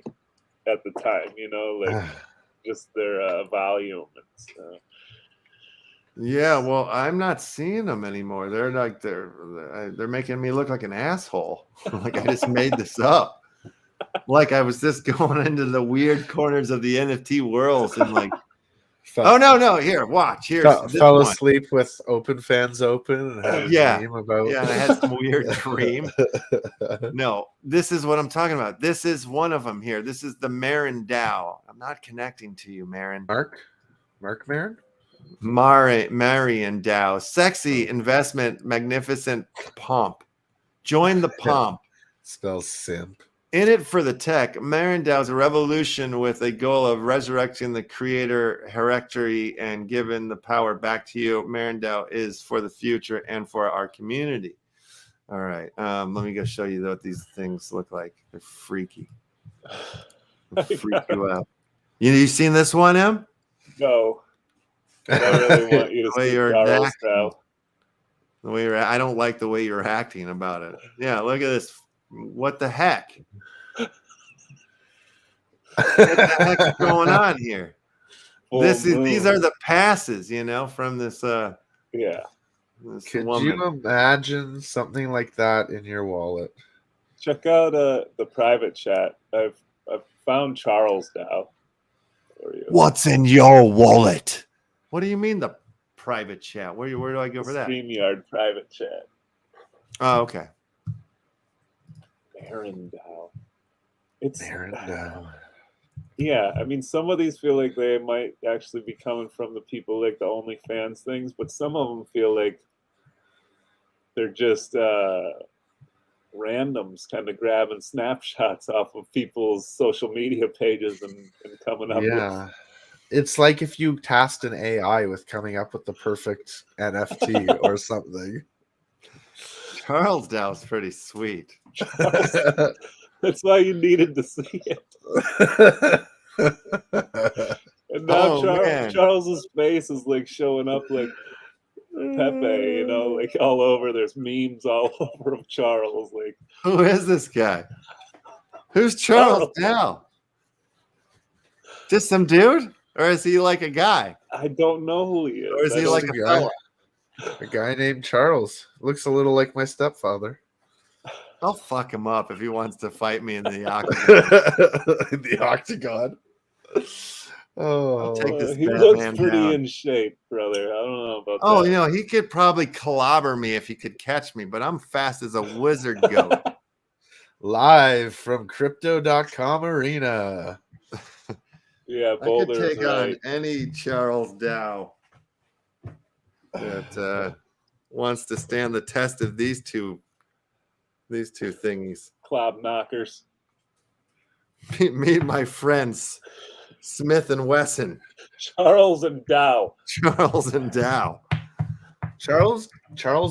at the time, just their volume and stuff. Yeah, well, I'm not seeing them anymore. They're like they're making me look like an asshole. Like I just made this up. Like I was just going into the weird corners of the NFT world and like, oh no, here, watch. Fell asleep with OpenFans open and had a dream about. Yeah, and I had some weird dream. No, this is what I'm talking about. This is one of them here. This is the Marin DAO. I'm not connecting to you, Marin. Mark Marin? Marian DAO. Sexy investment, magnificent pomp. Join the pomp. Spells simp. In it for the tech, Marin DAO is a revolution with a goal of resurrecting the creator hierarchy and giving the power back to you. Marin DAO is for the future and for our community. All right. Let me go show you what these things look like. They're freaky. They'll freak you out. You seen this one, Em? No. But I really want you to The way see you're Charles acting. now. The way I don't like the way you're acting about it. Yeah, look at this. What the heck? What the heck's going on here? These are the passes, from this Yeah. this Could woman. you imagine something like that in your wallet? Check out the private chat. I've found Charles now for you. What's in your wallet? What do you mean the private chat? Where do I go for that? StreamYard private chat. Oh, okay. Arendelle. It's Arendelle. Yeah, I mean, some of these feel like they might actually be coming from the people like the OnlyFans things, but some of them feel like they're just randoms kind of grabbing snapshots off of people's social media pages and coming up Yeah. It's like if you tasked an AI with coming up with the perfect NFT or something. Charles Dow's pretty sweet. with Charles. That's why you needed to see it. And now man. Charles's face is like showing up like Pepe, like all over. There's memes all over of Charles. Like, Who is this guy? Who's Charles Dow? Just some dude? Or is he like a guy? I don't know who he is. Or is he like a fella? A guy named Charles. Looks a little like my stepfather. I'll fuck him up if he wants to fight me in the octagon. In the octagon. Oh, I'll take this he bad looks man pretty down. in shape, brother. I don't know about Oh, that. he could probably clobber me if he could catch me, but I'm fast as a wizard goat. live from crypto.com arena. Yeah, I could Boulder's take right. on any Charles Dow that wants to stand the test of these two thingies. Cloud knockers. Meet my friends, Smith and Wesson, Charles and Dow. Charles and Dow. Charles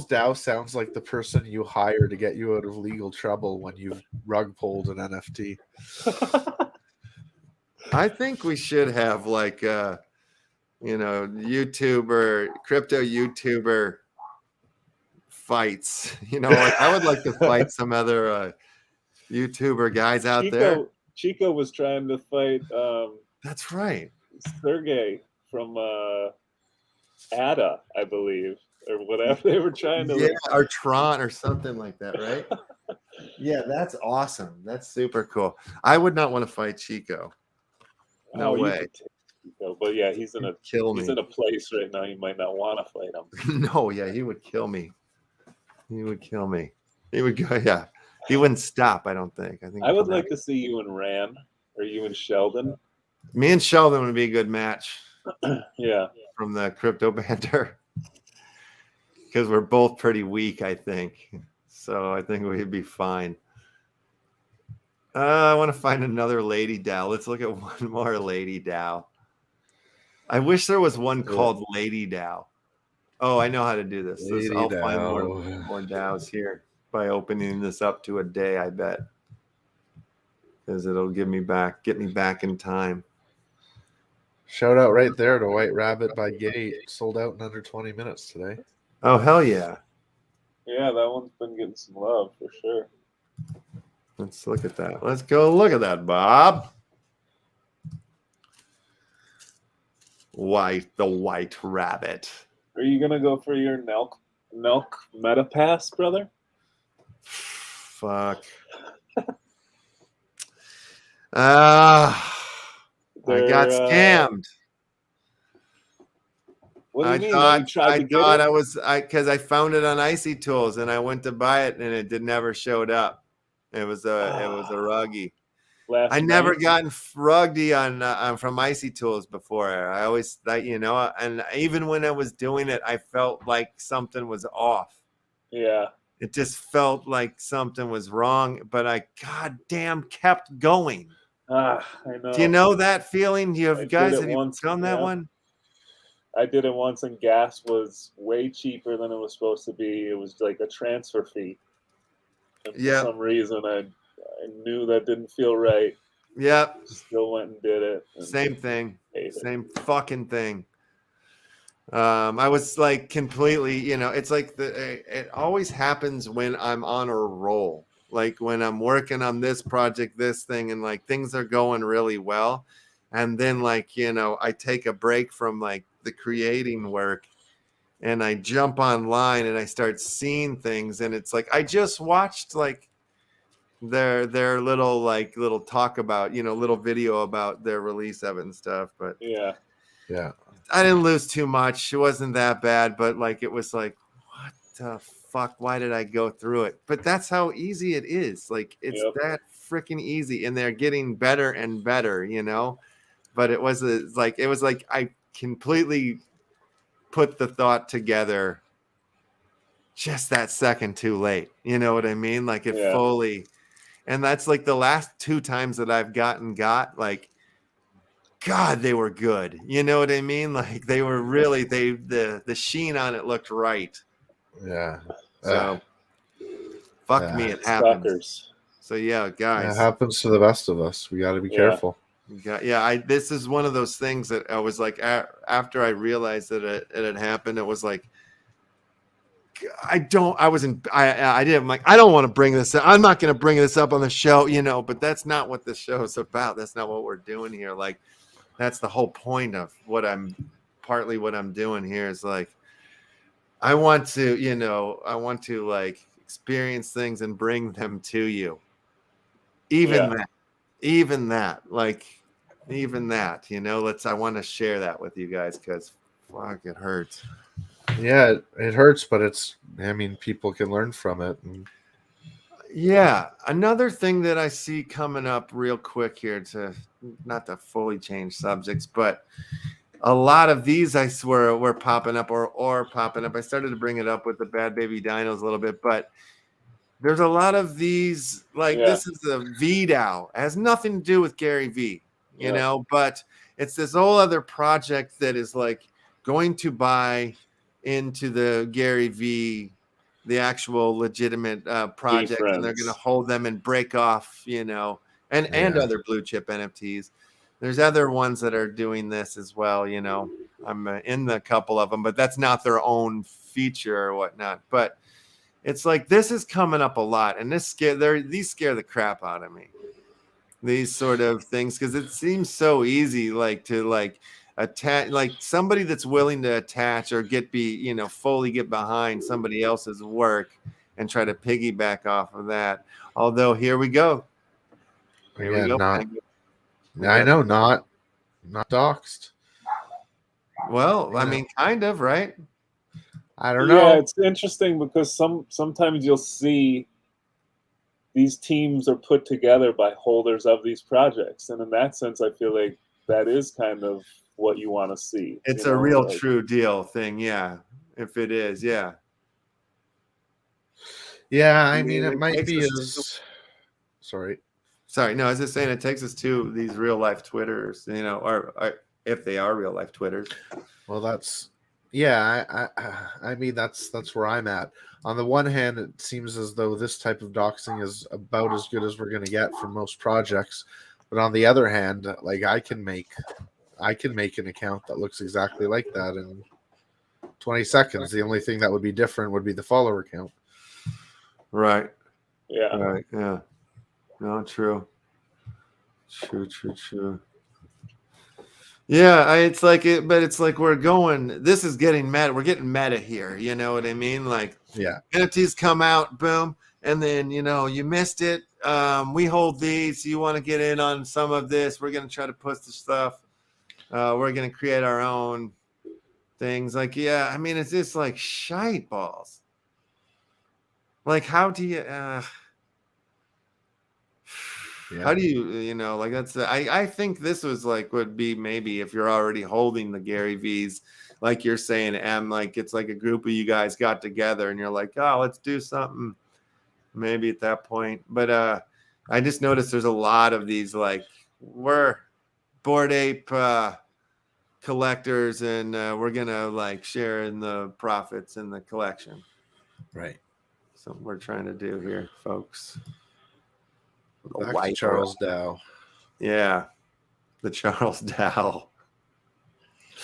Dow sounds like the person you hire to get you out of legal trouble when you've rug pulled an NFT. I think we should have like YouTuber, crypto YouTuber fights. Like I would like to fight some other YouTuber guys out there. Chico was trying to fight That's right. Sergey from ADA, I believe, or whatever they were trying to. Yeah, or Tron or something like that, right? Yeah, that's awesome. That's super cool. I would not want to fight Chico. No way. Chico, but yeah, he's in a place right now. You might not want to fight him. No, yeah, he would kill me. He would kill me. He would go. Yeah, he wouldn't stop. I don't think. I would like to see you and Ran or you and Sheldon. Me and Sheldon would be a good match. Yeah, from the crypto banter, because we're both pretty weak, I think. So I think we'd be fine. I want to find another Lady Dow. Let's look at one more Lady Dow. I wish there was one called Lady Dow. Oh, I know how to do this. I'll find more Dows here by opening this up to a day, I bet. Because it'll get me back in time. Shout out right there to White Rabbit by Gate. Sold out in under 20 minutes today. Oh, hell yeah. Yeah, that one's been getting some love for sure. Let's look at that. Let's go look at that, Bob. The White Rabbit. Are you gonna go for your Nelk Meta Pass, brother? Fuck. I got scammed. What do you mean? Because I found it on Icy Tools and I went to buy it and it never showed up. It was a ruggy. I never gotten ruggy on from Icy Tools before. I always thought, and even when I was doing it, I felt like something was off. Yeah. It just felt like something was wrong, but I goddamn kept going. I know. Do you know that feeling? Have you done that one? I did it once, and gas was way cheaper than it was supposed to be. It was like a transfer fee. And for Yeah. some reason, I knew that didn't feel right. Yep. Still went and did it. And Same thing. hate it. Same fucking thing. I was like completely, it's like it always happens when I'm on a roll. Like when I'm working on this project, this thing, and like things are going really well. And then like, I take a break from like the creating work and I jump online and I start seeing things. And it's like, I just watched like their little talk about, little video about their release of it and stuff. But Yeah. I didn't lose too much. It wasn't that bad, but like it was like, what the fuck? Why did I go through it? But that's how easy it is. Like it's that freaking easy, and they're getting better and better, But it was like I completely put the thought together just that second too late. You know what I mean? Like it fully, and that's like the last 2 times that I've got like. God, they were good. You know what I mean? Like they were really the sheen on it looked right. Yeah. So fuck me, it happens. Suckers. So yeah, guys. It happens to the best of us. We got to be careful. This is one of those things that I was like after I realized that it had happened, it was like I don't want to bring this up. I'm not going to bring this up on the show, but that's not what the show is about. That's not what we're doing here. Like that's the whole point of what I'm doing here is like, I want to like experience things and bring them to you. Even that, I want to share that with you guys because fuck, it hurts. Yeah, it hurts, but people can learn from it. Yeah. Another thing that I see coming up real quick here not to fully change subjects, but a lot of these I swear were popping up or popping up. I started to bring it up with the BAD BABY Dinos a little bit, but there's a lot of these, like this is a VDAO. It has nothing to do with Gary V, but it's this whole other project that is like going to buy into the Gary V, the actual legitimate project, and they're going to hold them and break off, and other blue chip NFTs. There's other ones that are doing this as well, I'm in the couple of them, but that's not their own feature or whatnot. But it's like this is coming up a lot, and these scare the crap out of me. These sort of things, because it seems so easy, like to like attach, like somebody that's willing to attach or fully get behind somebody else's work and try to piggyback off of that. Although here we go. I know, not doxed. Well, I mean, kind of, right? I don't know. Yeah, it's interesting because sometimes you'll see these teams are put together by holders of these projects, and in that sense, I feel like that is kind of what you want to see. It's a real true deal thing, yeah. If it is, yeah. Yeah, I mean, it might be as. Sorry. No, I was just saying it takes us to these real life Twitters, or if they are real life Twitters. Well, that's. Yeah, I mean that's where I'm at. On the one hand, it seems as though this type of doxing is about as good as we're going to get for most projects. But on the other hand, like I can make an account that looks exactly like that in 20 seconds. The only thing that would be different would be the follower count. Right. Yeah. Right. Yeah. No, true. True. Yeah, it's like it, but it's like this is getting meta. We're getting meta here. You know what I mean? Like, yeah, NFTs come out, boom, and then you missed it. We hold these. You want to get in on some of this? We're gonna try to push the stuff. We're gonna create our own things. Like, yeah, I mean, it's just like shite balls. Like, how do you? How do you, like that's, I think this was like, would be maybe if you're already holding the Gary V's, like you're saying, like, it's like a group of you guys got together and you're like, oh, let's do something maybe at that point. But I just noticed there's a lot of these, like, we're Bored Ape collectors and we're going to like share in the profits in the collection. Right. something we're trying to do here, folks. The Back to Charles Dao. Yeah, the Charles Dao.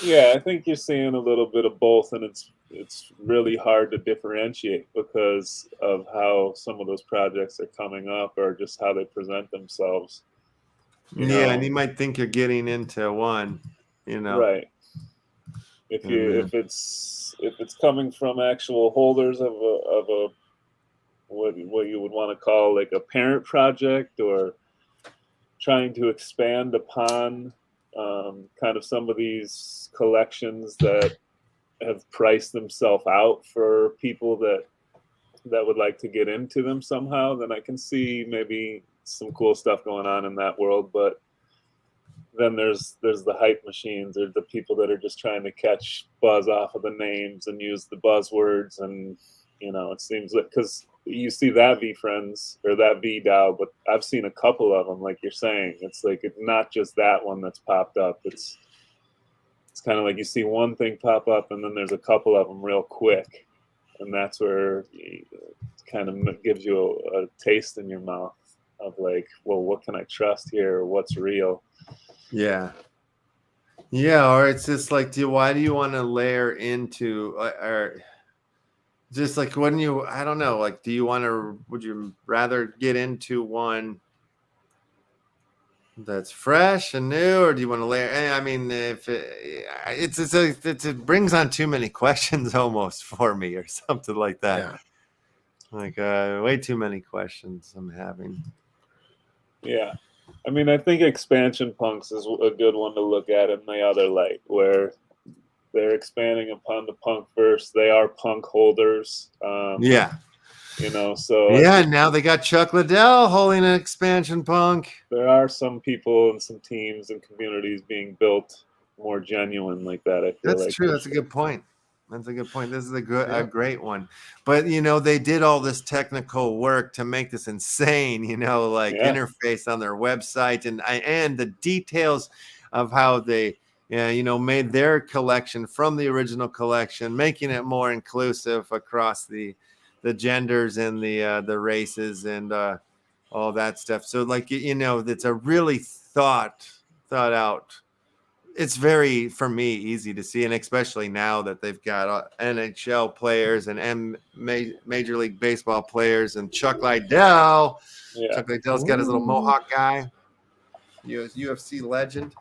Yeah, I think you're seeing a little bit of both, and it's really hard to differentiate because of how some of those projects are coming up, or just how they present themselves. Yeah, and you might think you're getting into one, right? If it's coming from actual holders of a what you would want to call like a parent project, or trying to expand upon kind of some of these collections that have priced themselves out for people that would like to get into them somehow, then I can see maybe some cool stuff going on in that world. But then there's the hype machines, or the people that are just trying to catch buzz off of the names and use the buzzwords, and it seems like, because you see that VFriends or that VDAO, but I've seen a couple of them, like you're saying. It's like, it's not just that one that's popped up. It's kind of like you see one thing pop up, and then there's a couple of them real quick, and that's where it kind of gives you a taste in your mouth of like, well, what can I trust here? Or what's real? Yeah. Or it's just like, why do you want to layer into, or just like, wouldn't you, I don't know, like, would you rather get into one that's fresh and new, or do you want to layer? I mean, if it brings on too many questions almost for me, or something like that. Yeah. Like way too many questions I'm having. Yeah. I mean, I think expansion punks is a good one to look at in the other light, where they're expanding upon the punk verse. They are punk holders. So yeah, now they got Chuck Liddell holding an expansion punk. There are some people and some teams and communities being built more genuine like that. I feel that's true. That's a good point. This is a great one. But they did all this technical work to make this insane, interface on their website, and the details of how they made their collection from the original collection, making it more inclusive across the genders and the races and all that stuff. So it's a really thought out. It's very, for me, easy to see, and especially now that they've got NHL players and Major League Baseball players, and Chuck Liddell. Yeah. Chuck Liddell's got his little Mohawk guy, UFC legend.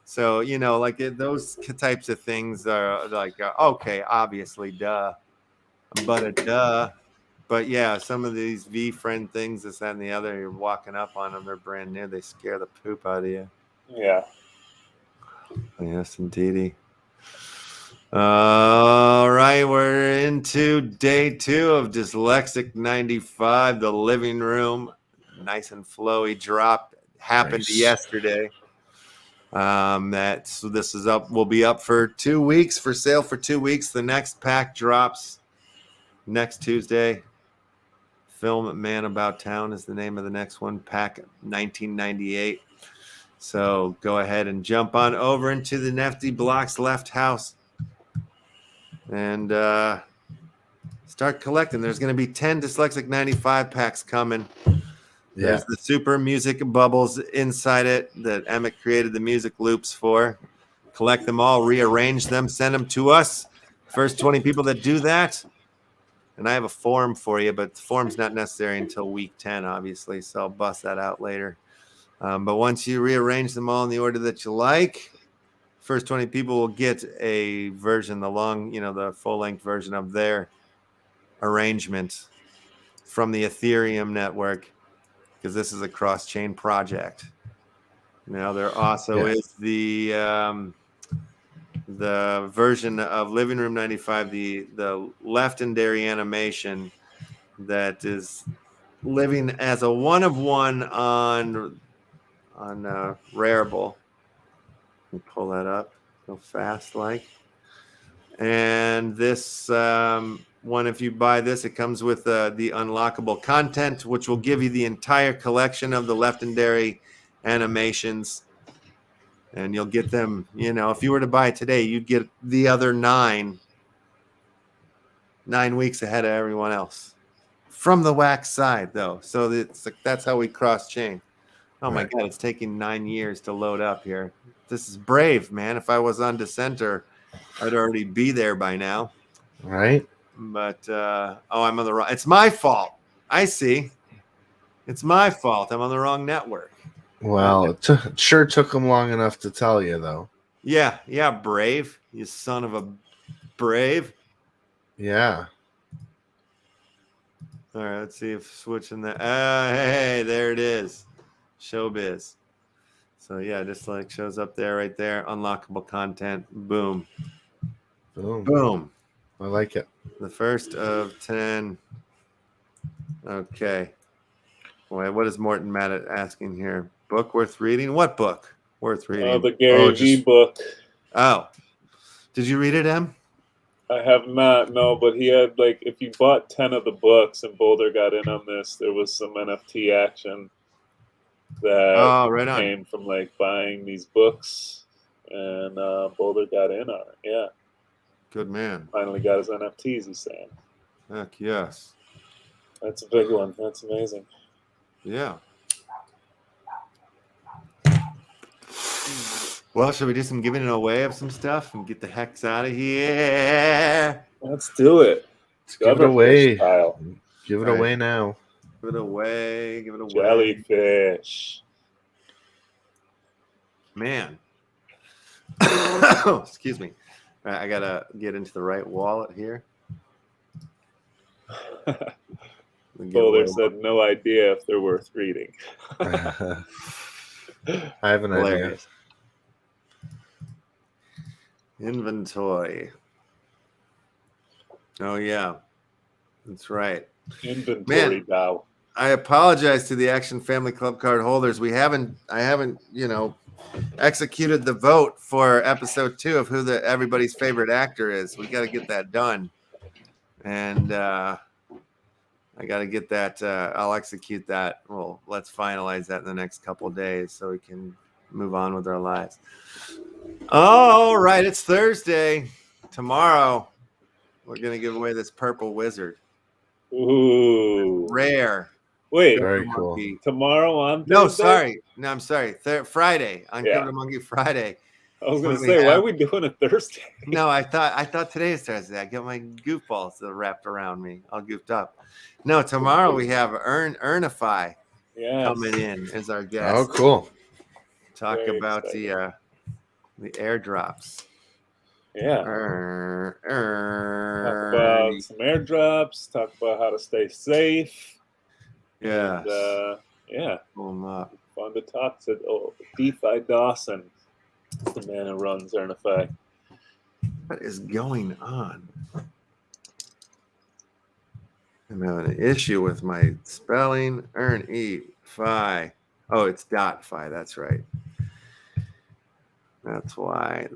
So those types of things are like, okay, obviously, duh, but a duh. But yeah, some of these VFriend things, this, that, and the other, you're walking up on them, they're brand new, they scare the poop out of you. Yeah. Yes, indeedy. All right, we're into day 2 of Dyslexic 95, the living room. Nice and flowy drop. Happened yesterday. This is up, will be up for 2 weeks, for sale for 2 weeks. The next pack drops next Tuesday. Film Man About Town is the name of the next one. Pack 1998. So go ahead and jump on over into the Nifty Blocks LeftHousr and start collecting. There's going to be 10 Dyslexic 95 packs coming. There's the super music bubbles inside it that Emmett created the music loops for. Collect them all, rearrange them, send them to us. First 20 people that do that. And I have a form for you, but the form's not necessary until week 10, obviously. So I'll bust that out later. But once you rearrange them all in the order that you like, first 20 people will get a version, the full-length version of their arrangement from the Ethereum network, because this is a cross-chain project. Now there also is the version of Living Room 95, the legendary animation that is living as a one of one on Rarible. Let me pull that up so fast, and this one, if you buy this, it comes with the unlockable content, which will give you the entire collection of the legendary animations, and you'll get them. If you were to buy it today, you'd get the other 9 weeks ahead of everyone else. from the wax side though. So it's like, that's how we cross chain. Oh my Right. God, it's taking 9 years to load up here. This is brave, man. If I was on Dissenter, I'd already be there by now. Right. But I'm on the wrong. It's my fault. I see. It's my fault. I'm on the wrong network. Well, it sure took them long enough to tell you, though. Yeah, brave. You son of a brave. Yeah. All right, let's see if switching that. Hey, there it is. Showbiz. So yeah, just like shows up there, right there. Unlockable content. Boom. Boom. Boom. I like it. The first of 10. Okay. Wait, what is Morton Matt asking here? Book worth reading? What book worth reading? The Gary V book. Oh. Did you read it, Em? I have not, no, but he had, like, if you bought 10 of the books and Boulder got in on this, there was some NFT action that right on. came from, like, buying these books, and Boulder got in on it, yeah. Good man. Finally got his NFTs, he's saying. Heck yes. That's a big one. That's amazing. Yeah. Well, should we do some giving it away of some stuff and get the hex out of here? Let's do it. Give it away. Style. Give it All right. away now. Give it away. Give it away. Jellyfish. Man. Excuse me. All right, I got to get into the right wallet here. Boulder said no idea if they're worth reading. I have an idea. Hilarious. Inventory. Oh yeah, that's right. Inventory Dao. I apologize to the Action Family Club card holders. I haven't, executed the vote for episode 2 of who everybody's favorite actor is. We got to get that done, and I got to get that. I'll execute that. Well, let's finalize that in the next couple of days so we can move on with our lives. All right, it's Thursday. Tomorrow, we're gonna give away this purple wizard. Ooh. Rare. Wait, Very cool. Monkey. tomorrow on No, Thursday? sorry. No, I'm sorry. Friday on Yeah. Cover the Monkey Friday. I was going to What do say, we why have? are we doing it Thursday? No, I thought today is Thursday. I got my goofballs wrapped around me, all goofed up. No, tomorrow we have Earnify Yes. coming in as our guest. Oh, cool. Talk Very about exciting. the airdrops. Yeah. Talk about some airdrops. Talk about how to stay safe. Yes. And, yeah, Pull 'em up. fun to talk to. Oh, Defi Dawson, the man who runs Earnify. What is going on? I'm having an issue with my spelling. Earn-E-Fi. Oh, it's .fi. That's right. That's why.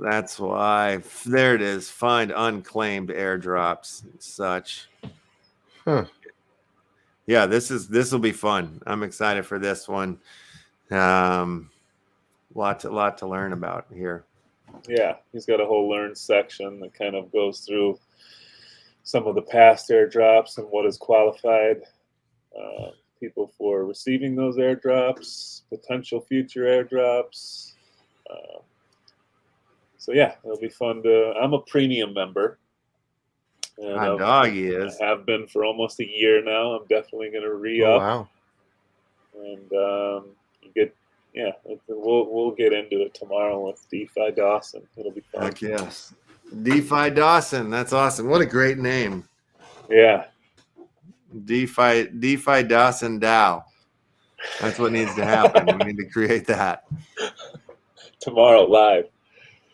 There it is. Find unclaimed airdrops and such. Huh. Yeah, this will be fun. I'm excited for this one. Lot to learn about here. Yeah, he's got a whole learn section that kind of goes through some of the past airdrops and what has qualified people for receiving those airdrops, potential future airdrops. So yeah, it'll be fun to. I'm a premium member. And Hot dog he is. I have been for almost a year now. I'm definitely going to re-up. Oh, wow. And you get, yeah, we'll get into it tomorrow with DeFi Dawson. It'll be fun. Heck yes. DeFi Dawson. That's awesome. What a great name. Yeah. DeFi Dawson Dow. That's what needs to happen. We need to create that. Tomorrow live.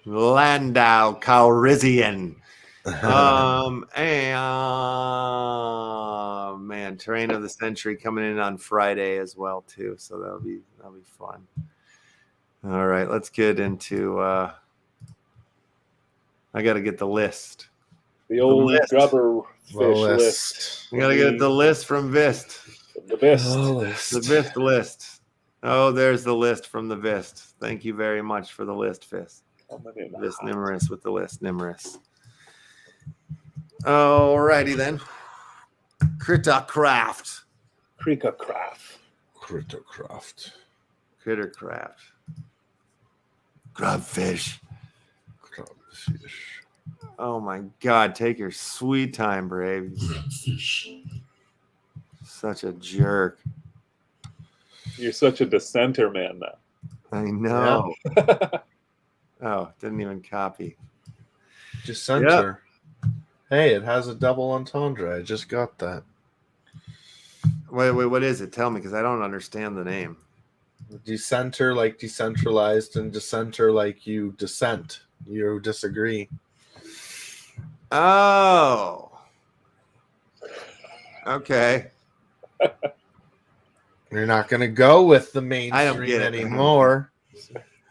Landau Calrissian. Man, Terrain of the Century coming in on Friday as well too. So that'll be fun. All right, let's get into. I got to get the list. The old list. rubber fish list. I got to get the list from Vist. The best. The Vist list. Oh, there's the list from the Vist. Thank you very much for the list, Vist. Vist Nimmerus with the list, Nimmerus. All righty then. Crittercraft. Krika-craft. Crittercraft. Crittercraft. Grubfish. Grubfish. Oh my God! Take your sweet time, Brave. Such a jerk. You're such a dissenter, man, now. I know. Oh, didn't even copy. Dissenter. Hey, it has a double entendre. I just got that. Wait, what is it? Tell me, because I don't understand the name. Dissenter like decentralized, and dissenter like you dissent. You disagree. Oh. Okay. You're not going to go with the I don't mainstream get it. anymore.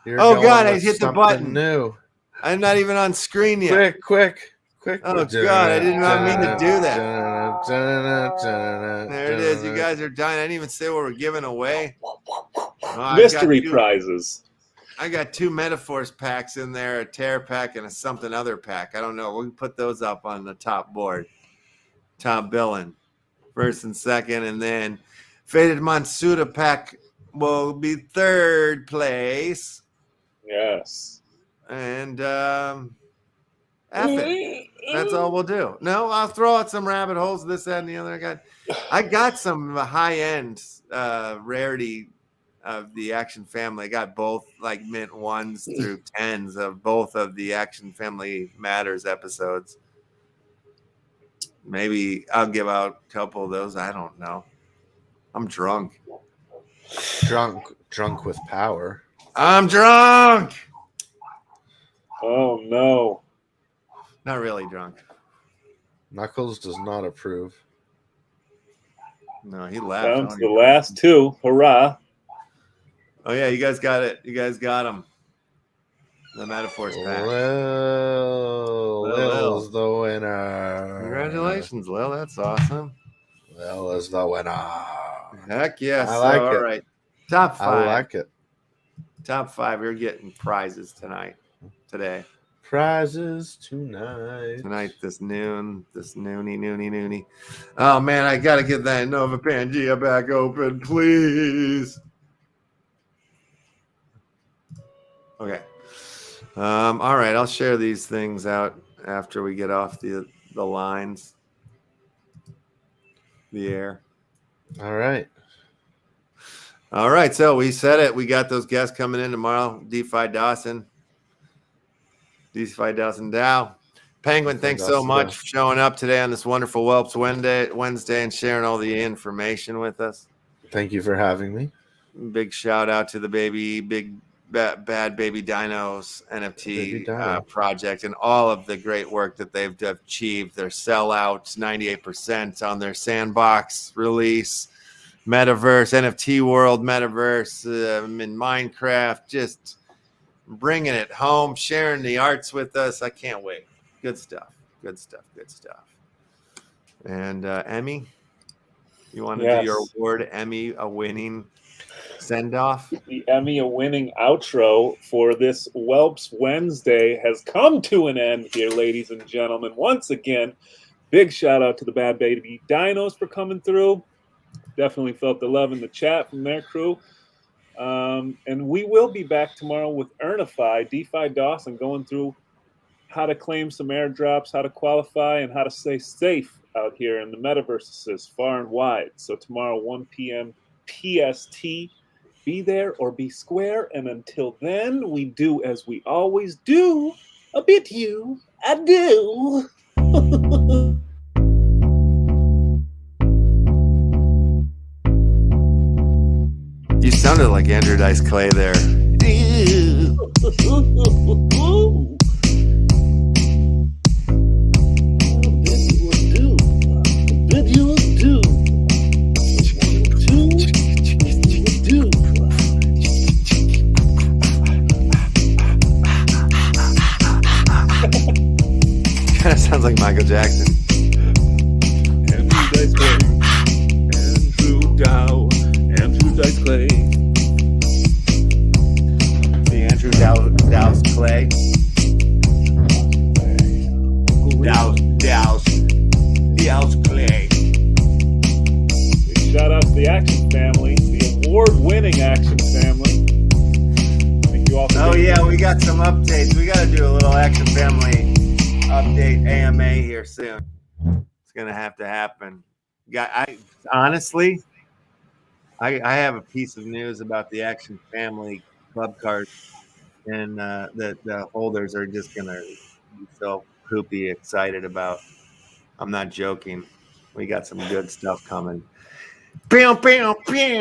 You're Oh, going God, I with hit the something button. New. I'm not even on screen yet. Quick. Oh, God, I did not mean to do that. There it is. You guys are dying. I didn't even say what we're giving away. Oh, Mystery prizes. I got 2 Metaphors packs in there, a Terror pack and a something other pack. I don't know. We can put those up on the top board. Top billing. First and second. And then Faded Monsuda pack will be 3rd place. Yes. And F it. That's all we'll do. No, I'll throw out some rabbit holes, this, that, and the other. I got some high-end rarity of the Action Family. I got both like mint 1s through 10s of both of the Action Family Matters episodes. Maybe I'll give out a couple of those. I don't know. I'm drunk. Drunk with power. I'm drunk. Oh, no. Not really drunk. Knuckles does not approve. No, he laughed. Down to the last 2. Hurrah. Oh, yeah, you guys got it. You guys got them. The Metaphors pack. Lil's the winner. Congratulations, Lil. That's awesome. Lil is the winner. Heck yes. I like all it. Right. Top 5. I like it. Top 5. You're getting prizes today. Prizes tonight. This noonie. Oh, man, I got to get that Nova Pangea back open, please. Okay. All right. I'll share these things out after we get off the lines, the air. All right. So we said it. We got those guests coming in tomorrow. DeFi Dawson Dow. Penguin, thanks so much for showing up today on this wonderful Whelps Wednesday and sharing all the information with us. Thank you for having me. Big shout out to the big Bad Baby Dinos NFT project and all of the great work that they've achieved. Their sellouts, 98% on their Sandbox release, Metaverse, NFT World, Metaverse, in Minecraft, just bringing it home, sharing the arts with us. I can't wait. Good stuff. And Emmy, you want to do your award, Emmy, a winning send-off? The Emmy winning outro for this Whelps Wednesday has come to an end here, ladies and gentlemen. Once again, big shout out to the Bad Baby Dinos for coming through. Definitely felt the love in the chat from their crew. And we will be back tomorrow with Earnify, DeFi Dawson, going through how to claim some airdrops, how to qualify, and how to stay safe out here in the metaverses far and wide. So tomorrow, 1 p.m. PST. Be there or be square. And until then, we do as we always do. A bid you adieu. You sounded like Andrew Dice Clay there. Kind of sounds like Michael Jackson. Andrew Dice Clay. Andrew Dice Clay. The Andrew Dow's Clay. Dow's Clay. Action family. Thank you all for Oh being yeah, here. we got some updates. We got to do a little Action Family update AMA here soon. It's gonna have to happen. Honestly, I have a piece of news about the Action Family club card, and the holders are just gonna be so poopy excited about. I'm not joking. We got some good stuff coming. Pew, pew, pew.